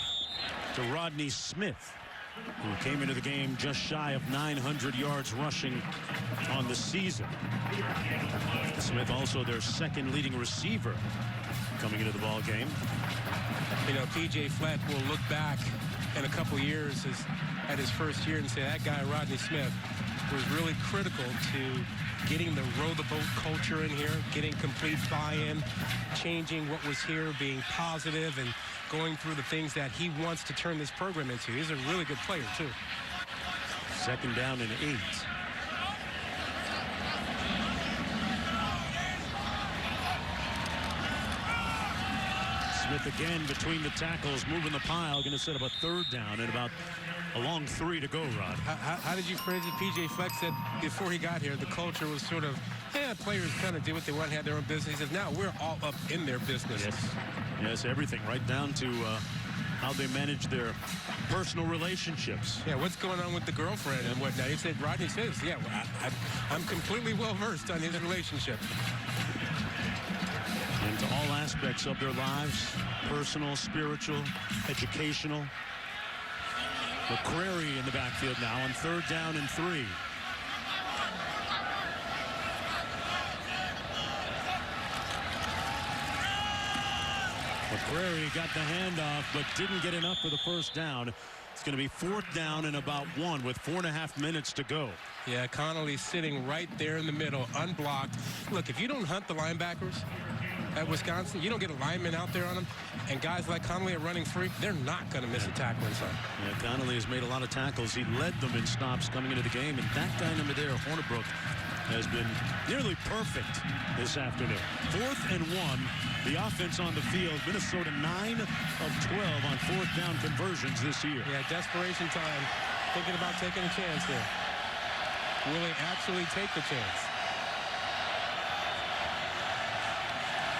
Speaker 2: to Rodney Smith, who came into the game just shy of 900 yards rushing on the season. Smith also their second leading receiver coming into the ball game.
Speaker 3: You know, P.J. Fleck will look back in a couple years at his first year and say that guy, Rodney Smith, was really critical to getting the row the boat culture in here, getting complete buy-in, changing what was here, being positive, and going through the things that he wants to turn this program into. He's a really good player, too.
Speaker 2: Second down and 8. Smith again between the tackles, moving the pile, going to set up a third down and about a long 3 to go, Rod.
Speaker 3: How did you phrase it? P.J. Fleck said before he got here, the culture was sort of, players kind of do what they want, have their own business. He says, now we're all up in their business.
Speaker 2: Yes, everything, right down to how they manage their personal relationships.
Speaker 3: Yeah, what's going on with the girlfriend and whatnot. He said, Rodney says, yeah, well, I'm completely well-versed on his relationship.
Speaker 2: Into all aspects of their lives, personal, spiritual, educational. McCrary in the backfield now on third down and 3. McCrary got the handoff, but didn't get enough for the first down. It's going to be fourth down and about 1 with 4.5 minutes to go.
Speaker 3: Yeah, Connolly sitting right there in the middle, unblocked. Look, if you don't hunt the linebackers at Wisconsin, you don't get a lineman out there on them, and guys like Connolly are running free, they're not going to miss a tackle inside.
Speaker 2: Yeah, Connolly has made a lot of tackles. He led them in stops coming into the game, and that guy number there, Hornibrook, has been nearly perfect this afternoon. 4th and 1. The offense on the field. Minnesota 9 of 12 on fourth down conversions this year.
Speaker 3: Yeah, desperation time. Thinking about taking a chance here. Will they actually take the chance?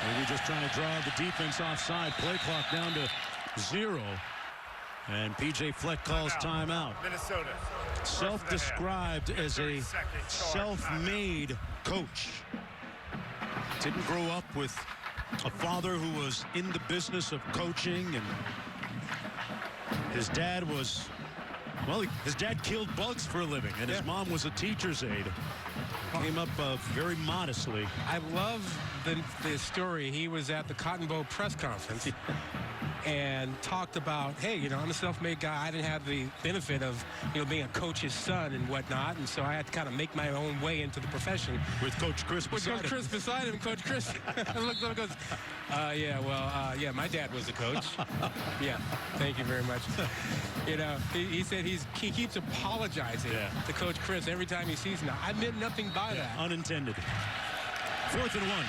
Speaker 2: Maybe just trying to draw the defense offside. Play clock down to 0. And P.J. Fleck calls timeout.
Speaker 7: Minnesota.
Speaker 2: Self-described as a self-made coach. Didn't grow up with a father who was in the business of coaching, and his dad was, well, his dad killed bugs for a living, and his mom was a teacher's aide. Came up very modestly.
Speaker 3: I love the story. He was at the Cotton Bowl press conference and talked about, hey, you know, I'm a self-made guy. I didn't have the benefit of, you know, being a coach's son and whatnot, and so I had to kind of make my own way into the profession.
Speaker 2: With Coach Chris beside him.
Speaker 3: With Coach Chris beside him. Coach Chris looks up and goes, yeah, my dad was a coach. Yeah, thank you very much. You know, he said he keeps apologizing to Coach Chris every time he sees him. I meant nothing by that.
Speaker 2: Unintended. 4th and 1.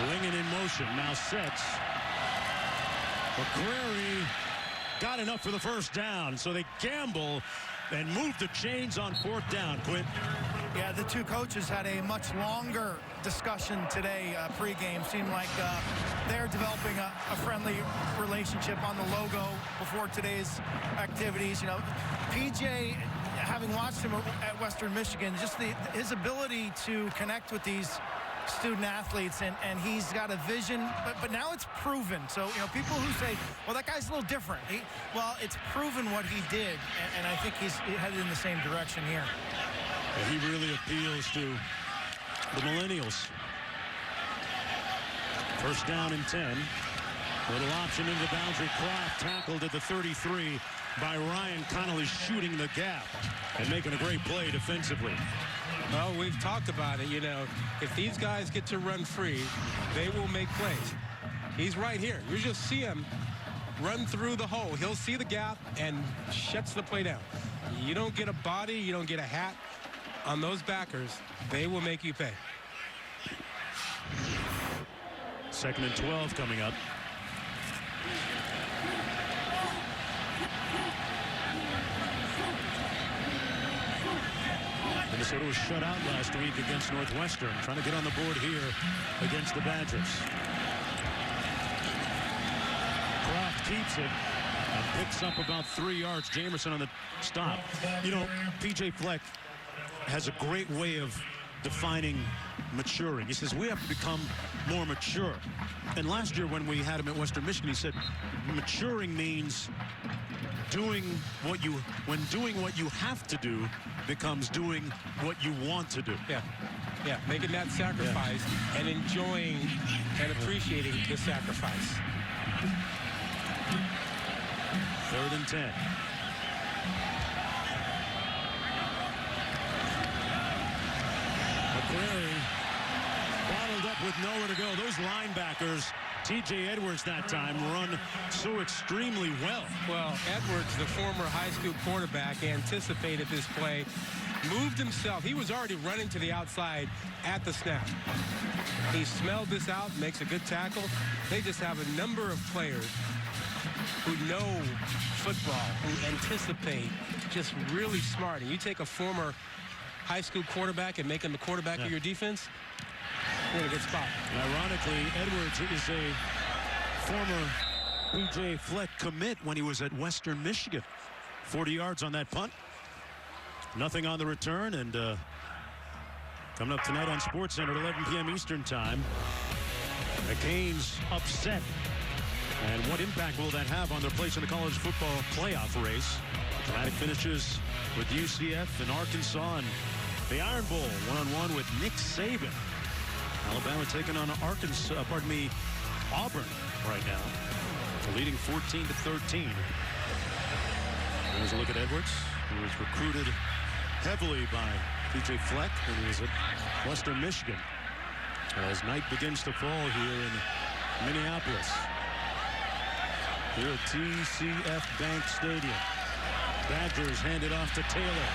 Speaker 2: Lingen in motion, now sets. McCrary got enough for the first down, so they gamble and move the chains on fourth down. Quint.
Speaker 4: Yeah, the two coaches had a much longer discussion today pregame. Seemed like they're developing a friendly relationship on the logo before today's activities. You know, PJ, having watched him at Western Michigan, just his ability to connect with these student athletes, and he's got a vision, but now it's proven. So, you know, people who say, well, that guy's a little different. Well, it's proven what he did, and I think he's headed in the same direction here.
Speaker 2: He really appeals to the millennials. First down and 10. Little option into the boundary. Croft tackled at the 33 by Ryan Connolly, shooting the gap and making a great play defensively.
Speaker 3: Well, we've talked about it. You know, if these guys get to run free, they will make plays. He's right here. You just see him run through the hole. He'll see the gap and shuts the play down. You don't get a body, you don't get a hat on those backers. They will make you pay.
Speaker 2: 2nd and 12 coming up. Minnesota was shut out last week against Northwestern. Trying to get on the board here against the Badgers. Croft keeps it and picks up about 3 yards. Jamerson on the stop. You know, P.J. Fleck has a great way of defining maturing. He says we have to become more mature. And last year when we had him at Western Michigan, he said maturing means doing what you have to do becomes doing what you want to do.
Speaker 3: Yeah, making that sacrifice and enjoying and appreciating the sacrifice.
Speaker 2: 3rd and 10. McCrary bottled up with nowhere to go. Those linebackers, T.J. Edwards that time, run so extremely well.
Speaker 3: Well, Edwards, the former high school quarterback, anticipated this play, moved himself. He was already running to the outside at the snap. He smelled this out, makes a good tackle. They just have a number of players who know football, who anticipate, just really smart. And you take a former high school quarterback and make him the quarterback of your defense, you're in a good spot.
Speaker 2: And ironically, Edwards is a former P.J. Fleck commit when he was at Western Michigan. 40 yards on that punt. Nothing on the return, and coming up tonight on SportsCenter at 11 p.m. Eastern Time. The Canes upset. And what impact will that have on their place in the college football playoff race? Dramatic finishes with UCF and Arkansas, and the Iron Bowl one-on-one with Nick Saban. Alabama taking on Auburn right now, leading 14-13. There's a look at Edwards, who was recruited heavily by P.J. Fleck when he was at Western Michigan. As night begins to fall here in Minneapolis, here at TCF Bank Stadium. Badgers hand it off to Taylor.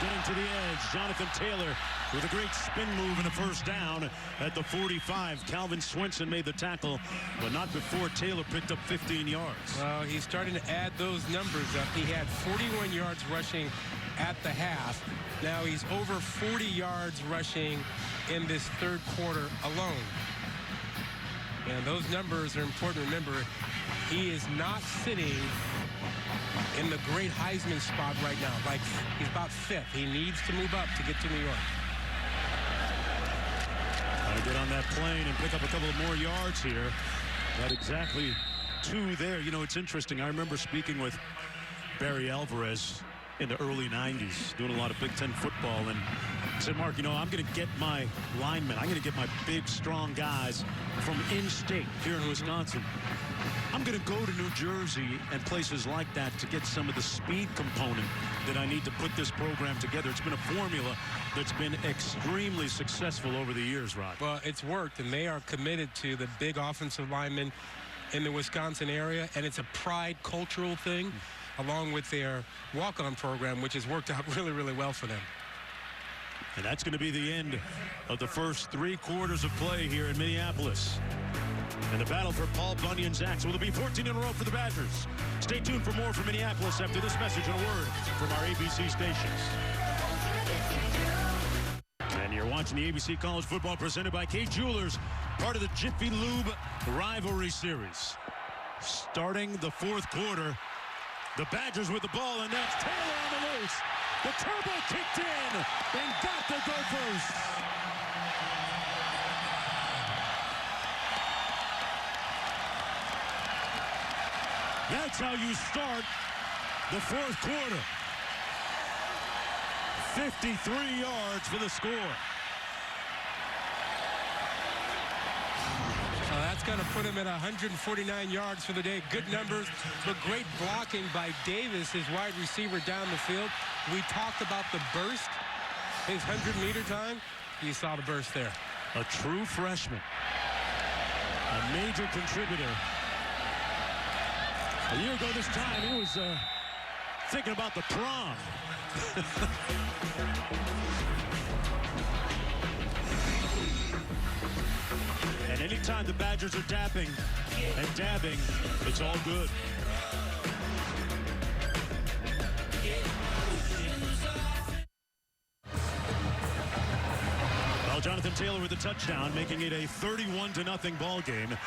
Speaker 2: Getting to the edge, Jonathan Taylor with a great spin move and a first down at the 45. Calvin Swenson made the tackle, but not before Taylor picked up 15 yards.
Speaker 3: Well, he's starting to add those numbers up. He had 41 yards rushing at the half. Now he's over 40 yards rushing in this third quarter alone. And those numbers are important. Remember, he is not sitting in the great Heisman spot right now. Like, he's about 5th. He needs to move up to get to New York.
Speaker 2: Got to get on that plane and pick up a couple of more yards here. Got exactly 2 there. You know, it's interesting. I remember speaking with Barry Alvarez in the early 90s, doing a lot of Big Ten football, and said, Mark, you know, I'm going to get my linemen, I'm going to get my big, strong guys from in-state here in Wisconsin. I'm going to go to New Jersey and places like that to get some of the speed component that I need to put this program together. It's been a formula that's been extremely successful over the years, Rod.
Speaker 3: Well, it's worked, and they are committed to the big offensive linemen in the Wisconsin area, and it's a pride cultural thing, along with their walk-on program, which has worked out really, really well for them.
Speaker 2: And that's going to be the end of the first 3 quarters of play here in Minneapolis. And the battle for Paul Bunyan's axe. Will it be 14 in a row for the Badgers? Stay tuned for more from Minneapolis after this message and a word from our ABC stations. And you're watching the ABC College Football presented by Kay Jewelers, part of the Jiffy Lube Rivalry Series. Starting the 4th quarter, the Badgers with the ball, and that's Taylor on the loose. The turbo kicked in and got the Gophers. That's how you start the 4th quarter. 53 yards for the score.
Speaker 3: That's going to put him at 149 yards for the day. Good numbers, but great blocking by Davis, his wide receiver down the field. We talked about the burst, his 100-meter time. You saw the burst there.
Speaker 2: A true freshman. A major contributor. A year ago this time, he was thinking about the prom. And anytime the Badgers are dabbing and dabbing, it's all good. Well, Jonathan Taylor with a touchdown, making it a 31-0 ball game.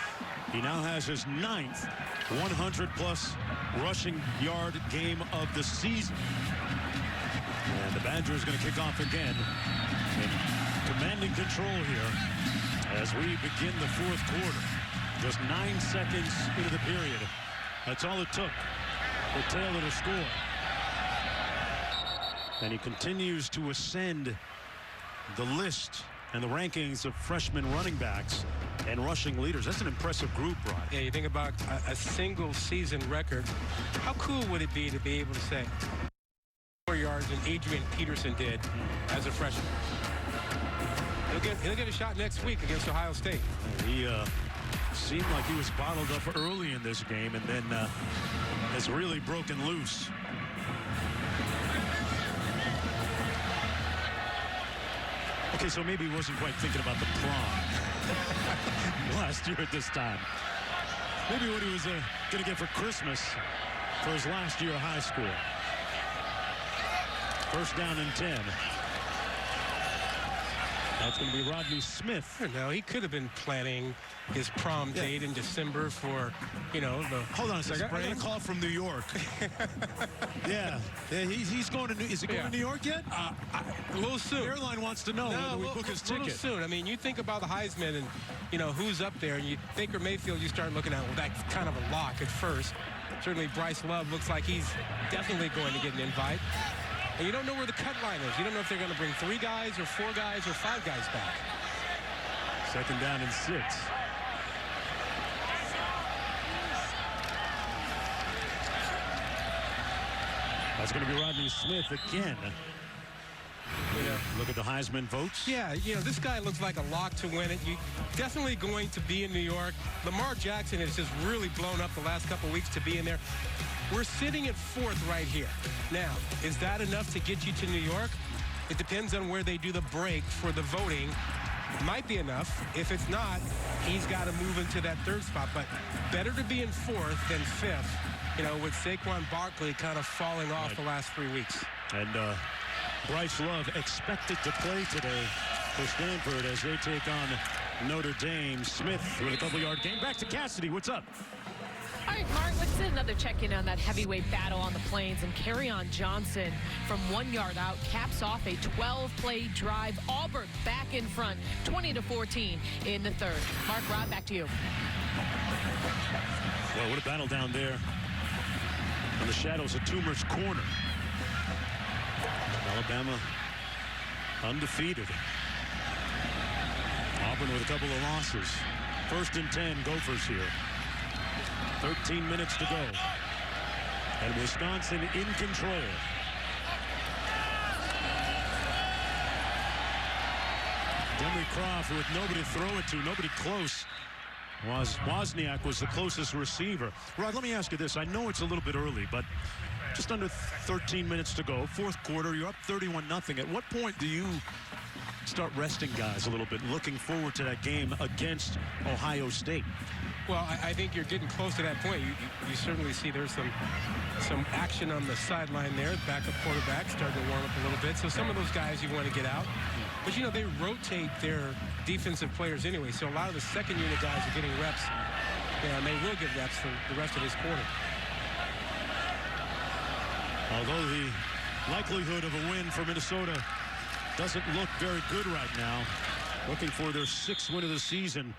Speaker 2: He now has his 9th 100-plus rushing yard game of the season. And the Badgers going to kick off again in commanding control here as we begin the fourth quarter. Just 9 seconds into the period. That's all it took for Taylor to score. And he continues to ascend the list and the rankings of freshman running backs and rushing leaders. That's an impressive group, Rod.
Speaker 3: Yeah, you think about a single season record. How cool would it be to be able to say 4 yards than Adrian Peterson did as a freshman? He'll get a shot next week against Ohio State.
Speaker 2: He seemed like he was bottled up early in this game and then has really broken loose. Okay, so maybe he wasn't quite thinking about the prom last year at this time. Maybe what he was going to get for Christmas for his last year of high school. First down and 10. That's going to be Rodney Smith.
Speaker 3: No, he could have been planning his prom date in December for, you know, the
Speaker 2: Hold on a second. I got a call from New York. yeah, he's going to. Is he going to New York yet?
Speaker 3: A little soon.
Speaker 2: The airline wants to know whether we book his ticket.
Speaker 3: A little soon. I mean, you think about the Heisman and, you know, who's up there, and you Baker Mayfield, you start looking at, well, that's kind of a lock at first. Certainly Bryce Love looks like he's definitely going to get an invite. And you don't know where the cut line is. You don't know if they're going to bring 3 guys or 4 guys or 5 guys back.
Speaker 2: Second down and 6. That's going to be Rodney Smith again. Look at the Heisman votes.
Speaker 3: Yeah, you know, this guy looks like a lock to win it. You definitely going to be in New York. Lamar Jackson has just really blown up the last couple weeks to be in there. We're sitting at 4th right here. Now, is that enough to get you to New York? It depends on where they do the break for the voting. Might be enough. If it's not, he's got to move into that 3rd spot. But better to be in 4th than 5th, you know, with Saquon Barkley kind of falling off the last 3 weeks.
Speaker 2: And Bryce Love expected to play today for Stanford as they take on Notre Dame. Smith with a couple-yard gain. Back to Cassidy. What's up?
Speaker 9: All right, Mark, let's get another check-in on that heavyweight battle on the Plains. And Kerryon Johnson from 1 yard out caps off a 12-play drive. Auburn back in front, 20-14 in the 3rd. Mark, Rob, back to you.
Speaker 2: Well, what a battle down there in the shadows of Toomer's corner. Alabama undefeated. Auburn with a couple of losses. 1st and 10, Gophers here. 13 minutes to go. And Wisconsin in control. Demry Croft with nobody to throw it to, nobody close. Wozniak was the closest receiver. Rod, let me ask you this. I know it's a little bit early, but just under 13 minutes to go. 4th quarter, you're up 31-0. At what point do you start resting guys a little bit, looking forward to that game against Ohio State?
Speaker 3: Well, I think you're getting close to that point. You certainly see there's some action on the sideline there. Backup quarterback starting to warm up a little bit. So some of those guys you want to get out. But, you know, they rotate their defensive players anyway. So a lot of the second unit guys are getting reps. Yeah, and they will get reps for the rest of this quarter.
Speaker 2: Although the likelihood of a win for Minnesota doesn't look very good right now. Looking for their 6th win of the season.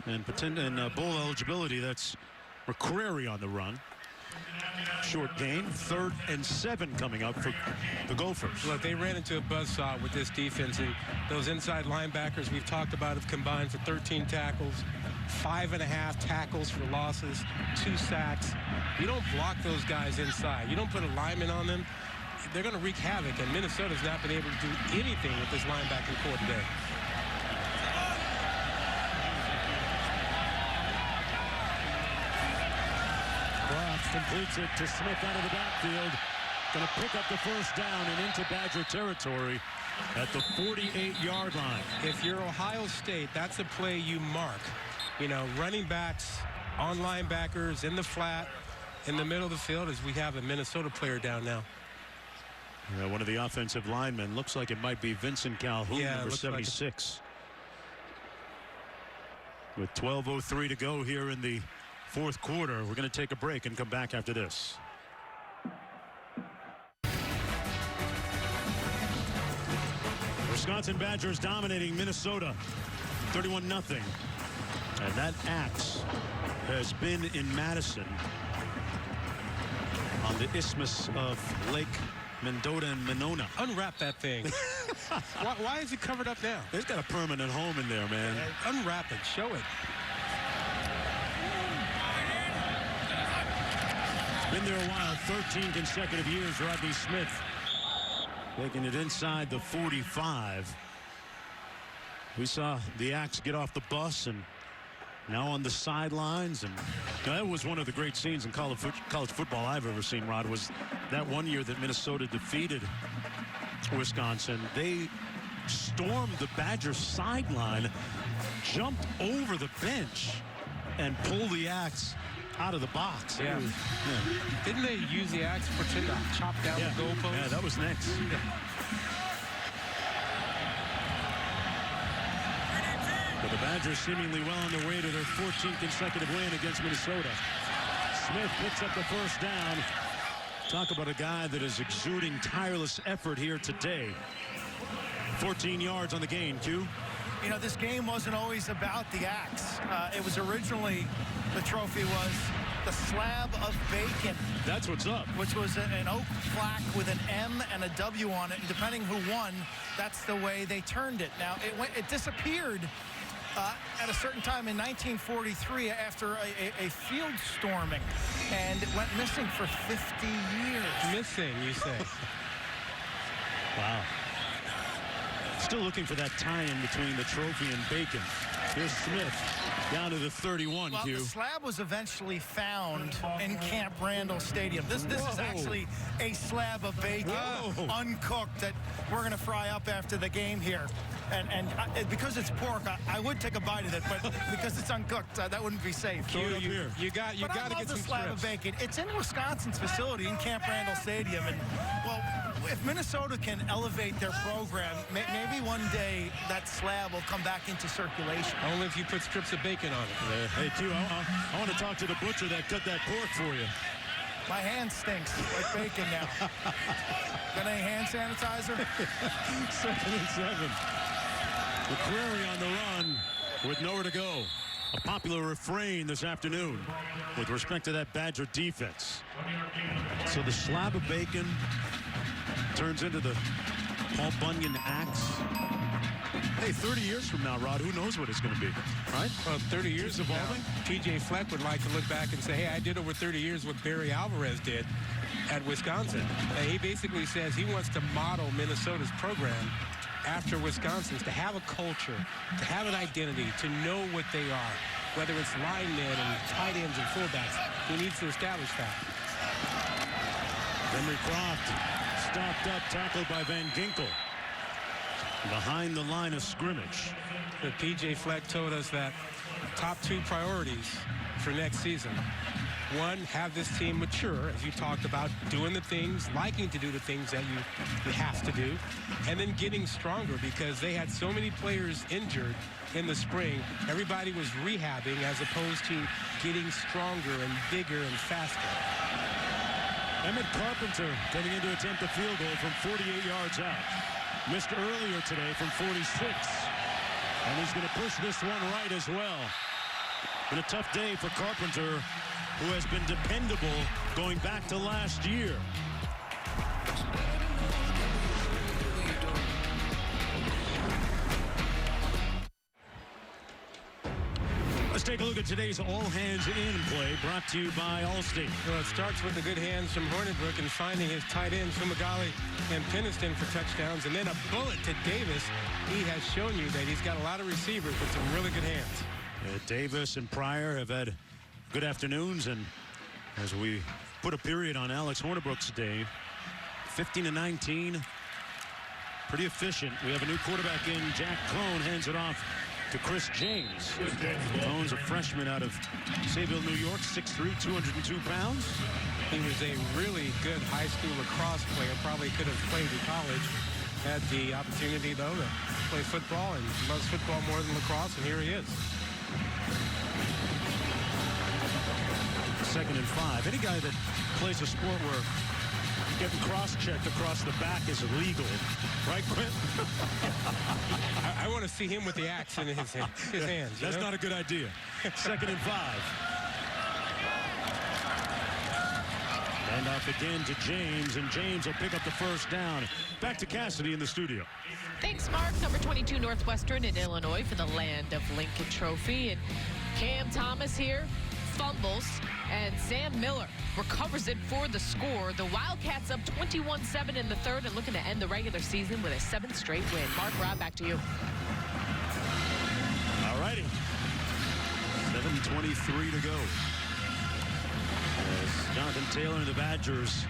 Speaker 2: And bowl eligibility, that's McCrary on the run. Short gain, 3rd and 7 coming up for the Gophers.
Speaker 3: Look, they ran into a buzzsaw with this defense, and those inside linebackers we've talked about have combined for 13 tackles, 5.5 tackles for losses, 2 sacks. You don't block those guys inside. You don't put a lineman on them, they're going to wreak havoc, and Minnesota's not been able to do anything with this linebacking core today.
Speaker 2: Croft completes it to Smith out of the backfield. Going to pick up the first down and into Badger territory at the 48-yard line.
Speaker 3: If you're Ohio State, that's a play you mark. You know, running backs, on linebackers, in the flat, in the middle of the field, as we have a Minnesota player down now.
Speaker 2: Yeah, one of the offensive linemen. Looks like it might be Vincent Calhoun,
Speaker 3: Yeah,
Speaker 2: number
Speaker 3: looks like
Speaker 2: 76. With 12:03 to go here in the fourth quarter, we're going to take a break and come back after this. Wisconsin Badgers dominating Minnesota 31-0. And that axe has been in Madison on the isthmus of Lake Mendota and Monona.
Speaker 3: Unwrap that thing. why is it covered up now?
Speaker 2: It's got a permanent home in there, man.
Speaker 3: Unwrap it. Show it.
Speaker 2: Been there a while, 13 consecutive years. Rodney Smith taking it inside the 45. We saw the axe get off the bus and now on the sidelines, and that was one of the great scenes in college football I've ever seen, Rod, was that one year that Minnesota defeated Wisconsin. They stormed the Badger sideline, jumped over the bench, and pulled the axe out of the box.
Speaker 3: Yeah. Didn't they use the axe to pretend to chop down the goalpost?
Speaker 2: Yeah, that was next. But the Badgers seemingly well on their way to their 14th consecutive win against Minnesota. Smith picks up the first down. Talk about a guy that is exuding tireless effort here today. 14 yards on the gain, Q.
Speaker 4: You know, this game wasn't always about the axe. It was originally, the trophy was the slab of bacon.
Speaker 2: That's what's up.
Speaker 4: Which was an oak plaque with an M and a W on it. And depending who won, that's the way they turned it. Now, it disappeared at a certain time in 1943 after a field storming. And it went missing for 50 years.
Speaker 3: Missing, you say?
Speaker 2: Wow. Still looking for that tie-in between the trophy and bacon. Here's Smith down to the 31,
Speaker 4: well,
Speaker 2: Q.
Speaker 4: the slab was eventually found in Camp Randall Stadium. This is actually a slab of bacon, uncooked, that we're going to fry up after the game here. And because it's pork, I would take a bite of it, but because it's uncooked, that wouldn't be safe.
Speaker 3: You got to get some
Speaker 4: slab of bacon. It's in Wisconsin's facility in Camp Randall Stadium, and well, if Minnesota can elevate their program, maybe one day that slab will come back into circulation.
Speaker 3: Only if you put strips of bacon on it.
Speaker 2: Hey, Q, I want to talk to the butcher that cut that pork for you.
Speaker 4: My hand stinks like bacon now. Got any hand sanitizer?
Speaker 2: 2nd and 7. McCreary on the run with nowhere to go. A popular refrain this afternoon with respect to that Badger defense. So the slab of bacon turns into the Paul Bunyan axe. Hey, 30 years from now, Rod, who knows what it's going to be, right?
Speaker 3: Well, 30 years
Speaker 2: Keeps evolving.
Speaker 3: P.J. Fleck would like to look back and say, hey, I did over 30 years what Barry Alvarez did at Wisconsin. And he basically says he wants to model Minnesota's program after Wisconsin's, to have a culture, to have an identity, to know what they are, whether it's linemen and tight ends and fullbacks. He needs to establish that.
Speaker 2: Henry Croft stopped up, tackled by Van Ginkel behind the line of scrimmage.
Speaker 3: But P.J. Fleck told us that top 2 priorities for next season. 1, have this team mature, as you talked about, doing the things, liking to do the things that you have to do, and then getting stronger, because they had so many players injured in the spring. Everybody was rehabbing as opposed to getting stronger and bigger and faster.
Speaker 2: Emmett Carpenter coming in to attempt a field goal from 48 yards out. Missed earlier today from 46. And he's going to push this one right as well. Been a tough day for Carpenter, who has been dependable going back to last year. Let's take a look at today's All Hands In play, brought to you by Allstate.
Speaker 3: Well, it starts with the good hands from Hornibrook and finding his tight ends, Fumagalli and Peniston, for touchdowns, and then a bullet to Davis. He has shown you that he's got a lot of receivers with some really good hands.
Speaker 2: Davis and Pryor have had good afternoons, and as we put a period on Alex Hornibrook's day, 15-19. Pretty efficient. We have a new quarterback in. Jack Cohn hands it off to Chris James. Cohn's a freshman out of Sayville, New York, 6'3", 202 pounds.
Speaker 3: He was a really good high school lacrosse player. Probably could have played in college. Had the opportunity, though, to play football and loves football more than lacrosse, and here he is.
Speaker 2: 2nd and 5. Any guy that plays a sport where getting cross-checked across the back is illegal. Right, Quint?
Speaker 3: I want to see him with the axe in his hands.
Speaker 2: That's not a good idea. 2nd and 5. And off again to James, and James will pick up the first down. Back to Cassidy in the studio.
Speaker 9: Thanks, Mark. Number 22 Northwestern in Illinois for the Land of Lincoln Trophy. And Cam Thomas here fumbles, and Sam Miller recovers it for the score. The Wildcats up 21-7 in the third and looking to end the regular season with a 7th straight win. Mark, Rob, back to you.
Speaker 2: All righty. 7:23 to go. As Jonathan Taylor and the Badgers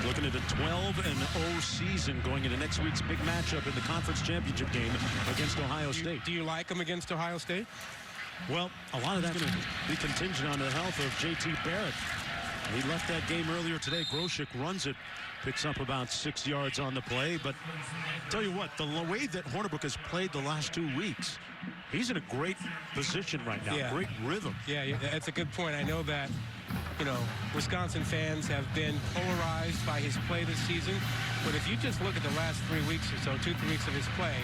Speaker 2: looking at a 12-0 season going into next week's big matchup in the conference championship game against Ohio State.
Speaker 3: Do you like them against Ohio State?
Speaker 2: Well, a lot of that's going to be contingent on the health of J.T. Barrett. He left that game earlier today. Groshek runs it, picks up about 6 yards on the play. But tell you what, the way that Hornibrook has played the last 2 weeks, he's in a great position right now.
Speaker 3: Yeah.
Speaker 2: Great rhythm.
Speaker 3: Yeah, that's a good point. I know that, Wisconsin fans have been polarized by his play this season. But if you just look at the last 3 weeks or so, 2-3 weeks of his play,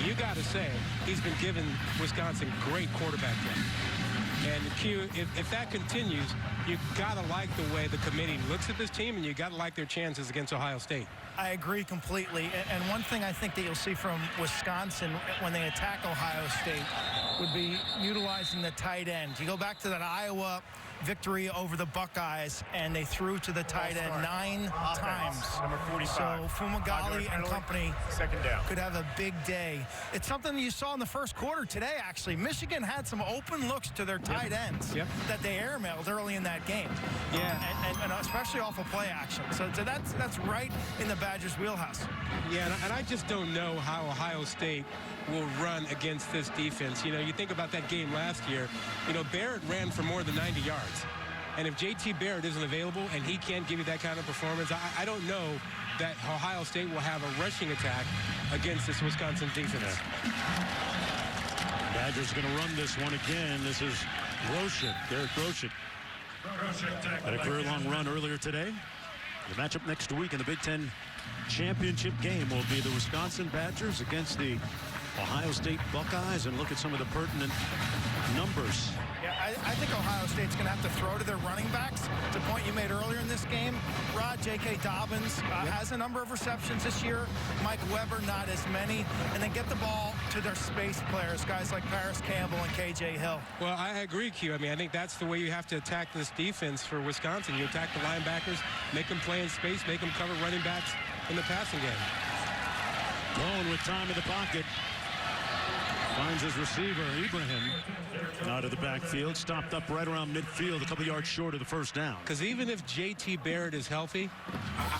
Speaker 3: you got to say he's been giving Wisconsin great quarterback play. And Q, if that continues, you got to like the way the committee looks at this team, and you got to like their chances against Ohio State.
Speaker 4: I agree completely. And one thing I think that you'll see from Wisconsin when they attack Ohio State would be utilizing the tight end. You go back to that Iowa victory over the Buckeyes, and they threw to the tight end 9 times.
Speaker 7: Number 45.
Speaker 4: So Fumagalli and company
Speaker 7: 2nd down.
Speaker 4: could have a big day. It's something you saw in the first quarter today, actually. Michigan had some open looks to their tight ends that they airmailed early in that game.
Speaker 3: Yeah.
Speaker 4: And especially off of play action. So that's right in the Badgers' wheelhouse.
Speaker 3: Yeah, and I just don't know how Ohio State will run against this defense. You think about that game last year. Barrett ran for more than 90 yards. And if J.T. Barrett isn't available and he can't give you that kind of performance, I don't know that Ohio State will have a rushing attack against this Wisconsin defense.
Speaker 2: Badgers going to run this one again. This is Groshek, Derek Groshek. Had a career-long run earlier today. The matchup next week in the Big Ten championship game will be the Wisconsin Badgers against the Ohio State Buckeyes, and look at some of the pertinent numbers.
Speaker 4: Yeah, I think Ohio State's going to have to throw to their running backs. To the point you made earlier in this game, J.K. Dobbins has a number of receptions this year. Mike Weber, not as many. And then get the ball to their space players, guys like Paris Campbell and K.J. Hill.
Speaker 3: Well, I agree, Q. I think that's the way you have to attack this defense for Wisconsin. You attack the linebackers, make them play in space, make them cover running backs in the passing game.
Speaker 2: Cohn with time in the pocket. Finds his receiver, Ibrahim, out of the backfield, stopped up right around midfield, a couple yards short of the first down.
Speaker 3: Because even if J.T. Barrett is healthy,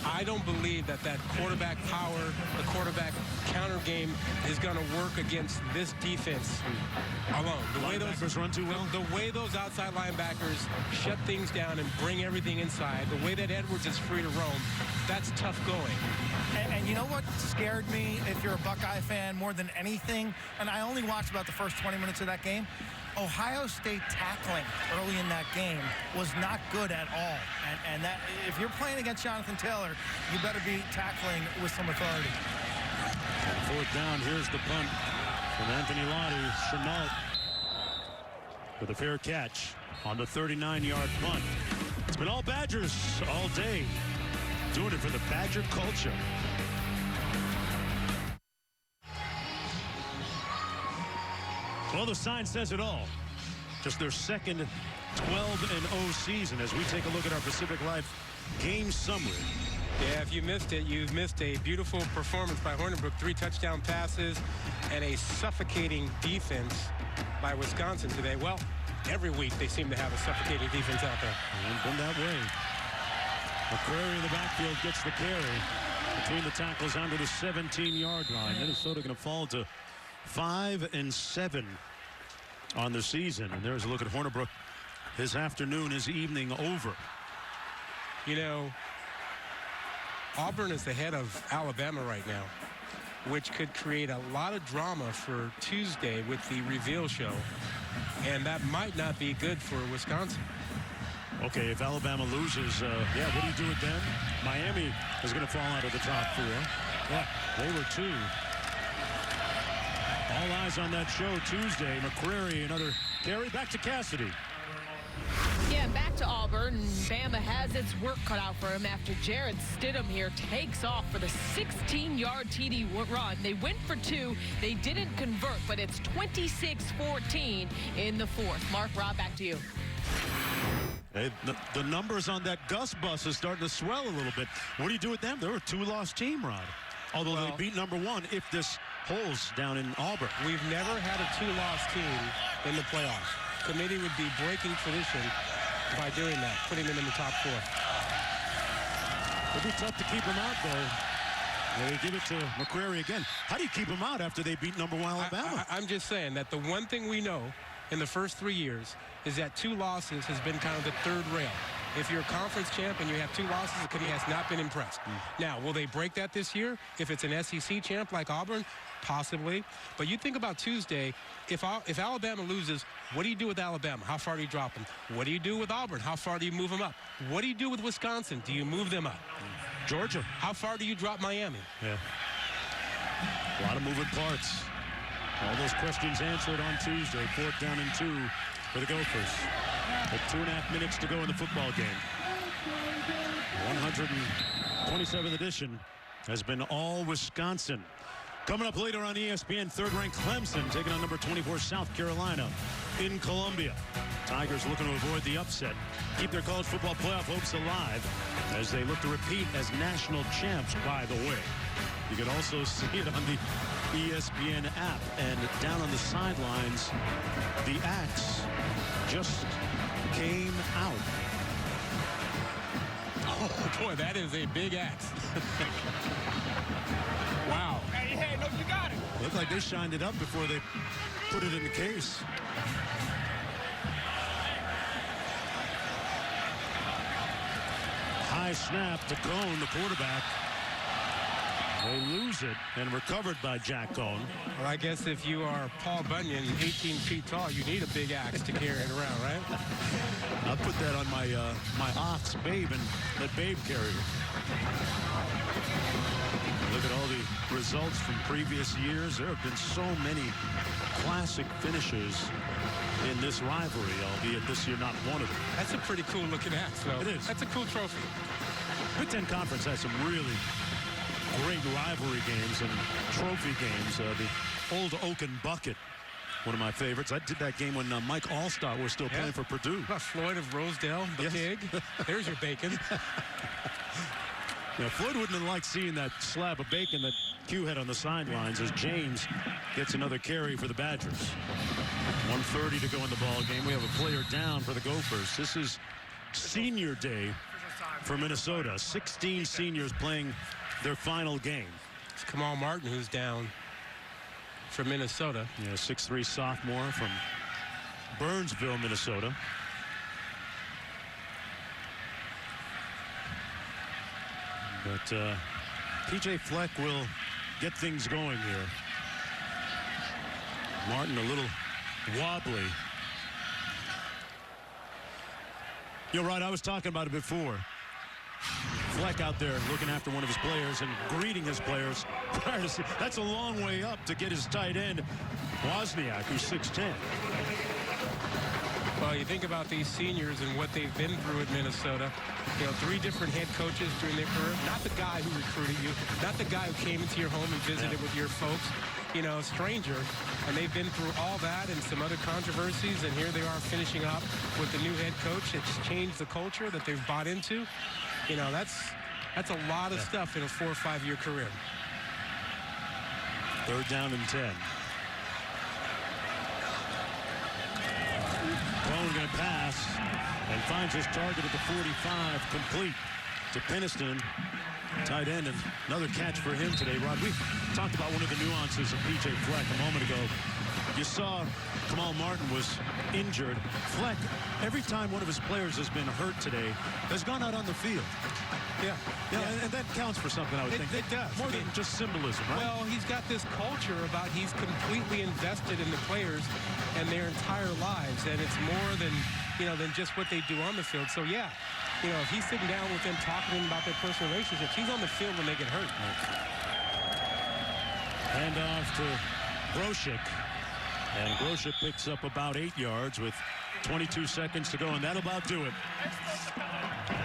Speaker 3: I don't believe that quarterback power, the quarterback counter game is going to work against this defense alone.
Speaker 2: The way those run too well?
Speaker 3: The way those outside linebackers shut things down and bring everything inside, the way that Edwards is free to roam, that's tough going.
Speaker 4: And you know what scared me, if you're a Buckeye fan, more than anything, and I only watched about the first 20 minutes of that game, Ohio State tackling early in that game was not good at all. And that, if you're playing against Jonathan Taylor, you better be tackling with some authority.
Speaker 2: And 4th down, here's the punt from Anthony Lottie. Chenault with a fair catch on the 39-yard punt. It's been all Badgers all day. Doing it for the Badger culture. Well, the sign says it all. Just their second 12-0 season as we take a look at our Pacific Life game summary.
Speaker 3: Yeah, if you missed it, you've missed a beautiful performance by Hornibrook. 3 touchdown passes and a suffocating defense by Wisconsin today. Well, every week they seem to have a suffocating defense out there.
Speaker 2: And been that way. McCrary in the backfield gets the carry between the tackles onto the 17-yard line. Minnesota going to fall to 5-7 on the season. And there's a look at Hornibrook. His afternoon, his evening over.
Speaker 3: You know, Auburn is ahead of Alabama right now, which could create a lot of drama for Tuesday with the reveal show. And that might not be good for Wisconsin.
Speaker 2: Okay, if Alabama loses, yeah, what do you do with them? Miami is going to fall out of the top 4. Yeah, they were 2. All eyes on that show Tuesday. McCrary, another carry back to Cassidy.
Speaker 9: Yeah, back to Auburn. Bama has its work cut out for him after Jared Stidham here takes off for the 16-yard TD run. They went for 2. They didn't convert, but it's 26-14 in the 4th. Mark, Rob, back to you.
Speaker 2: Hey, the numbers on that Gus bus is starting to swell a little bit. What do you do with them? They're a 2-loss team, Rod. Although they beat number 1 if this holds down in Auburn.
Speaker 3: We've never had a 2-loss team in the playoffs. Committee would be breaking tradition by doing that, putting them in the top 4.
Speaker 2: It'd be tough to keep them out, though. They give it to McCrary again. How do you keep them out after they beat number 1 Alabama?
Speaker 3: I'm just saying that the one thing we know in the first 3 years is that 2 losses has been kind of the third rail. If you're a conference champ and you have 2 losses, the committee has not been impressed. Now, will they break that this year? If it's an SEC champ like Auburn, possibly. But you think about Tuesday, if Alabama loses, what do you do with Alabama? How far do you drop them? What do you do with Auburn? How far do you move them up? What do you do with Wisconsin? Do you move them up?
Speaker 2: Georgia.
Speaker 3: How far do you drop Miami?
Speaker 2: Yeah. A lot of moving parts. All those questions answered on Tuesday. 4th down and 2 for the Gophers. With 2.5 minutes to go in the football game. 127th edition has been all Wisconsin. Coming up later on ESPN, 3rd-ranked Clemson taking on number 24 South Carolina in Columbia. Tigers looking to avoid the upset, keep their college football playoff hopes alive as they look to repeat as national champs, by the way. You can also see it on the ESPN app, and down on the sidelines, the axe just came out.
Speaker 3: Oh, boy, that is a big axe. Wow.
Speaker 6: Hey, no, you got it.
Speaker 2: Looked like they shined it up before they put it in the case. High snap to Cone, the quarterback. They lose it and recovered by Jack Cone.
Speaker 3: Well, I guess if you are Paul Bunyan, 18 feet tall, you need a big axe to carry it around, right?
Speaker 2: I'll put that on my my ox, Babe, and let Babe carry it. Look at all the results from previous years. There have been so many classic finishes in this rivalry, albeit this year not one of them.
Speaker 3: That's a pretty cool looking axe, though.
Speaker 2: It is.
Speaker 3: That's a cool trophy.
Speaker 2: Big Ten Conference has some really great rivalry games and trophy games. The old Oaken Bucket, one of my favorites. I did that game when Mike Allstott was still playing for Purdue.
Speaker 3: Floyd of Rosedale, the pig. There's your bacon.
Speaker 2: Yeah, Floyd wouldn't have liked seeing that slab of bacon that Q had on the sidelines as James gets another carry for the Badgers. 1:30 to go in the ball game. We have a player down for the Gophers. This is senior day for Minnesota. 16 seniors playing their final game.
Speaker 3: It's Kamal Martin who's down for Minnesota.
Speaker 2: Yeah, 6'3" sophomore from Burnsville, Minnesota. But P.J. Fleck will get things going here. Martin a little wobbly. You're right, I was talking about it before. Fleck out there looking after one of his players and greeting his players. That's a long way up to get his tight end, Wozniak, who's 6'10".
Speaker 3: Well, you think about these seniors and what they've been through at Minnesota. You know, 3 different head coaches during their career. Not the guy who recruited you, not the guy who came into your home and visited with your folks. You know, a stranger. And they've been through all that and some other controversies. And here they are finishing up with the new head coach. It's changed the culture that they've bought into. You know, that's a lot of stuff in a 4 or 5 year career.
Speaker 2: 3rd down and 10. Cone going to pass and finds his target at the 45, complete. to Peniston, tight end, and another catch for him today. Rod, we talked about one of the nuances of P.J. Fleck a moment ago. You saw Kamal Martin was injured. Fleck, every time one of his players has been hurt today, has gone out on the field.
Speaker 3: Yeah.
Speaker 2: And that counts for something, I would think.
Speaker 3: It does.
Speaker 2: More than just symbolism, right?
Speaker 3: Well, he's got this culture about he's completely invested in the players and their entire lives, and it's more than, than just what they do on the field. So, yeah, if he's sitting down with them talking to them about their personal relationships, he's on the field when they get hurt.
Speaker 2: Hand off to Groshek. And Groshek picks up about 8 yards with 22 seconds to go, and that'll about do it.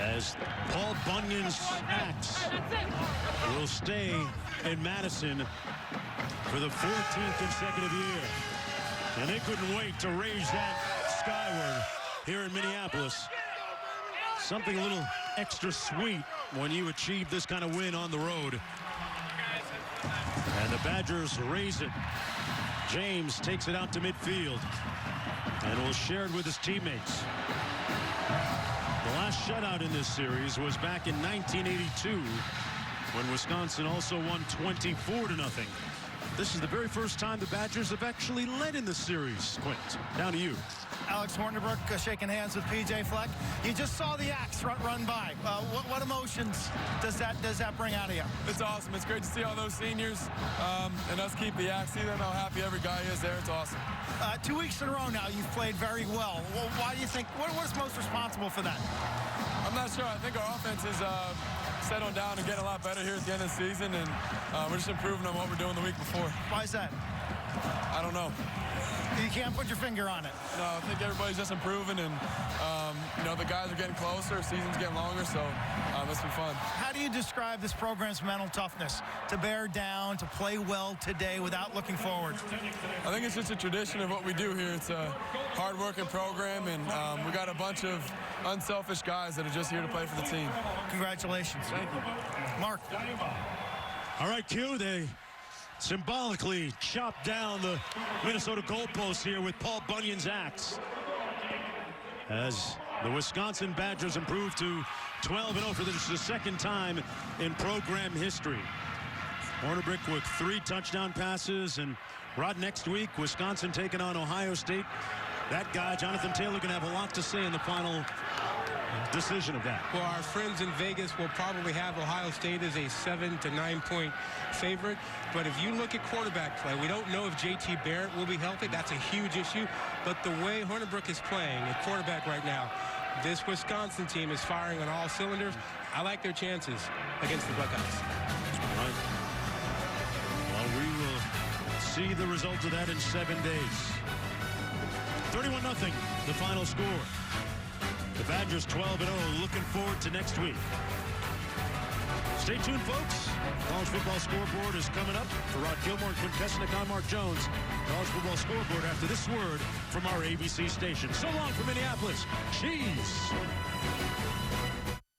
Speaker 2: As Paul Bunyan's axe will stay in Madison for the 14th consecutive year. And they couldn't wait to raise that skyward here in Minneapolis. Something a little extra sweet when you achieve this kind of win on the road. And the Badgers raise it. James takes it out to midfield and will share it with his teammates. The last shutout in this series was back in 1982 when Wisconsin also won 24-0. This is the very first time the Badgers have actually led in the series. Quint, down to you.
Speaker 4: Alex Hornibrook shaking hands with P.J. Fleck. You just saw the axe run by. What emotions does that bring out of you?
Speaker 10: It's awesome. It's great to see all those seniors and us keep the axe. See them how happy every guy is there. It's awesome.
Speaker 4: 2 weeks in a row now, you've played very well. Why do you think? What is most responsible for that?
Speaker 10: I'm not sure. I think our offense is settling down and getting a lot better here at the end of the season, and we're just improving on what we're doing the week before.
Speaker 4: Why is that?
Speaker 10: I don't know.
Speaker 4: You can't put your finger on it.
Speaker 10: No, I think everybody's just improving, and the guys are getting closer. Season's getting longer, so it's been fun.
Speaker 4: How do you describe this program's mental toughness to bear down, to play well today without looking forward?
Speaker 10: I think it's just a tradition of what we do here. It's a hard-working program, and we got a bunch of unselfish guys that are just here to play for the team.
Speaker 4: Congratulations.
Speaker 10: Thank you.
Speaker 4: Mark.
Speaker 2: All right, Q, they symbolically chopped down the Minnesota goalposts here with Paul Bunyan's axe, as the Wisconsin Badgers improve to 12-0 for the second time in program history. Hornibrook with 3 touchdown passes, and Rod, next week Wisconsin taking on Ohio State. That guy, Jonathan Taylor, going to have a lot to say in the final decision of that.
Speaker 3: Well, our friends in Vegas will probably have Ohio State as a 7 to 9 point favorite. But if you look at quarterback play, we don't know if J.T. Barrett will be healthy. That's a huge issue. But the way Hornibrook is playing at quarterback right now, this Wisconsin team is firing on all cylinders. I like their chances against the Buckeyes.
Speaker 2: All right. Well, we will see the result of that in 7 days. 31-0, the final score. The Badgers 12-0, looking forward to next week. Stay tuned, folks. College Football Scoreboard is coming up. For Rod Gilmore and Quint Kessenich, I'm Mark Jones. College Football Scoreboard after this word from our ABC station. So long from Minneapolis. Cheese.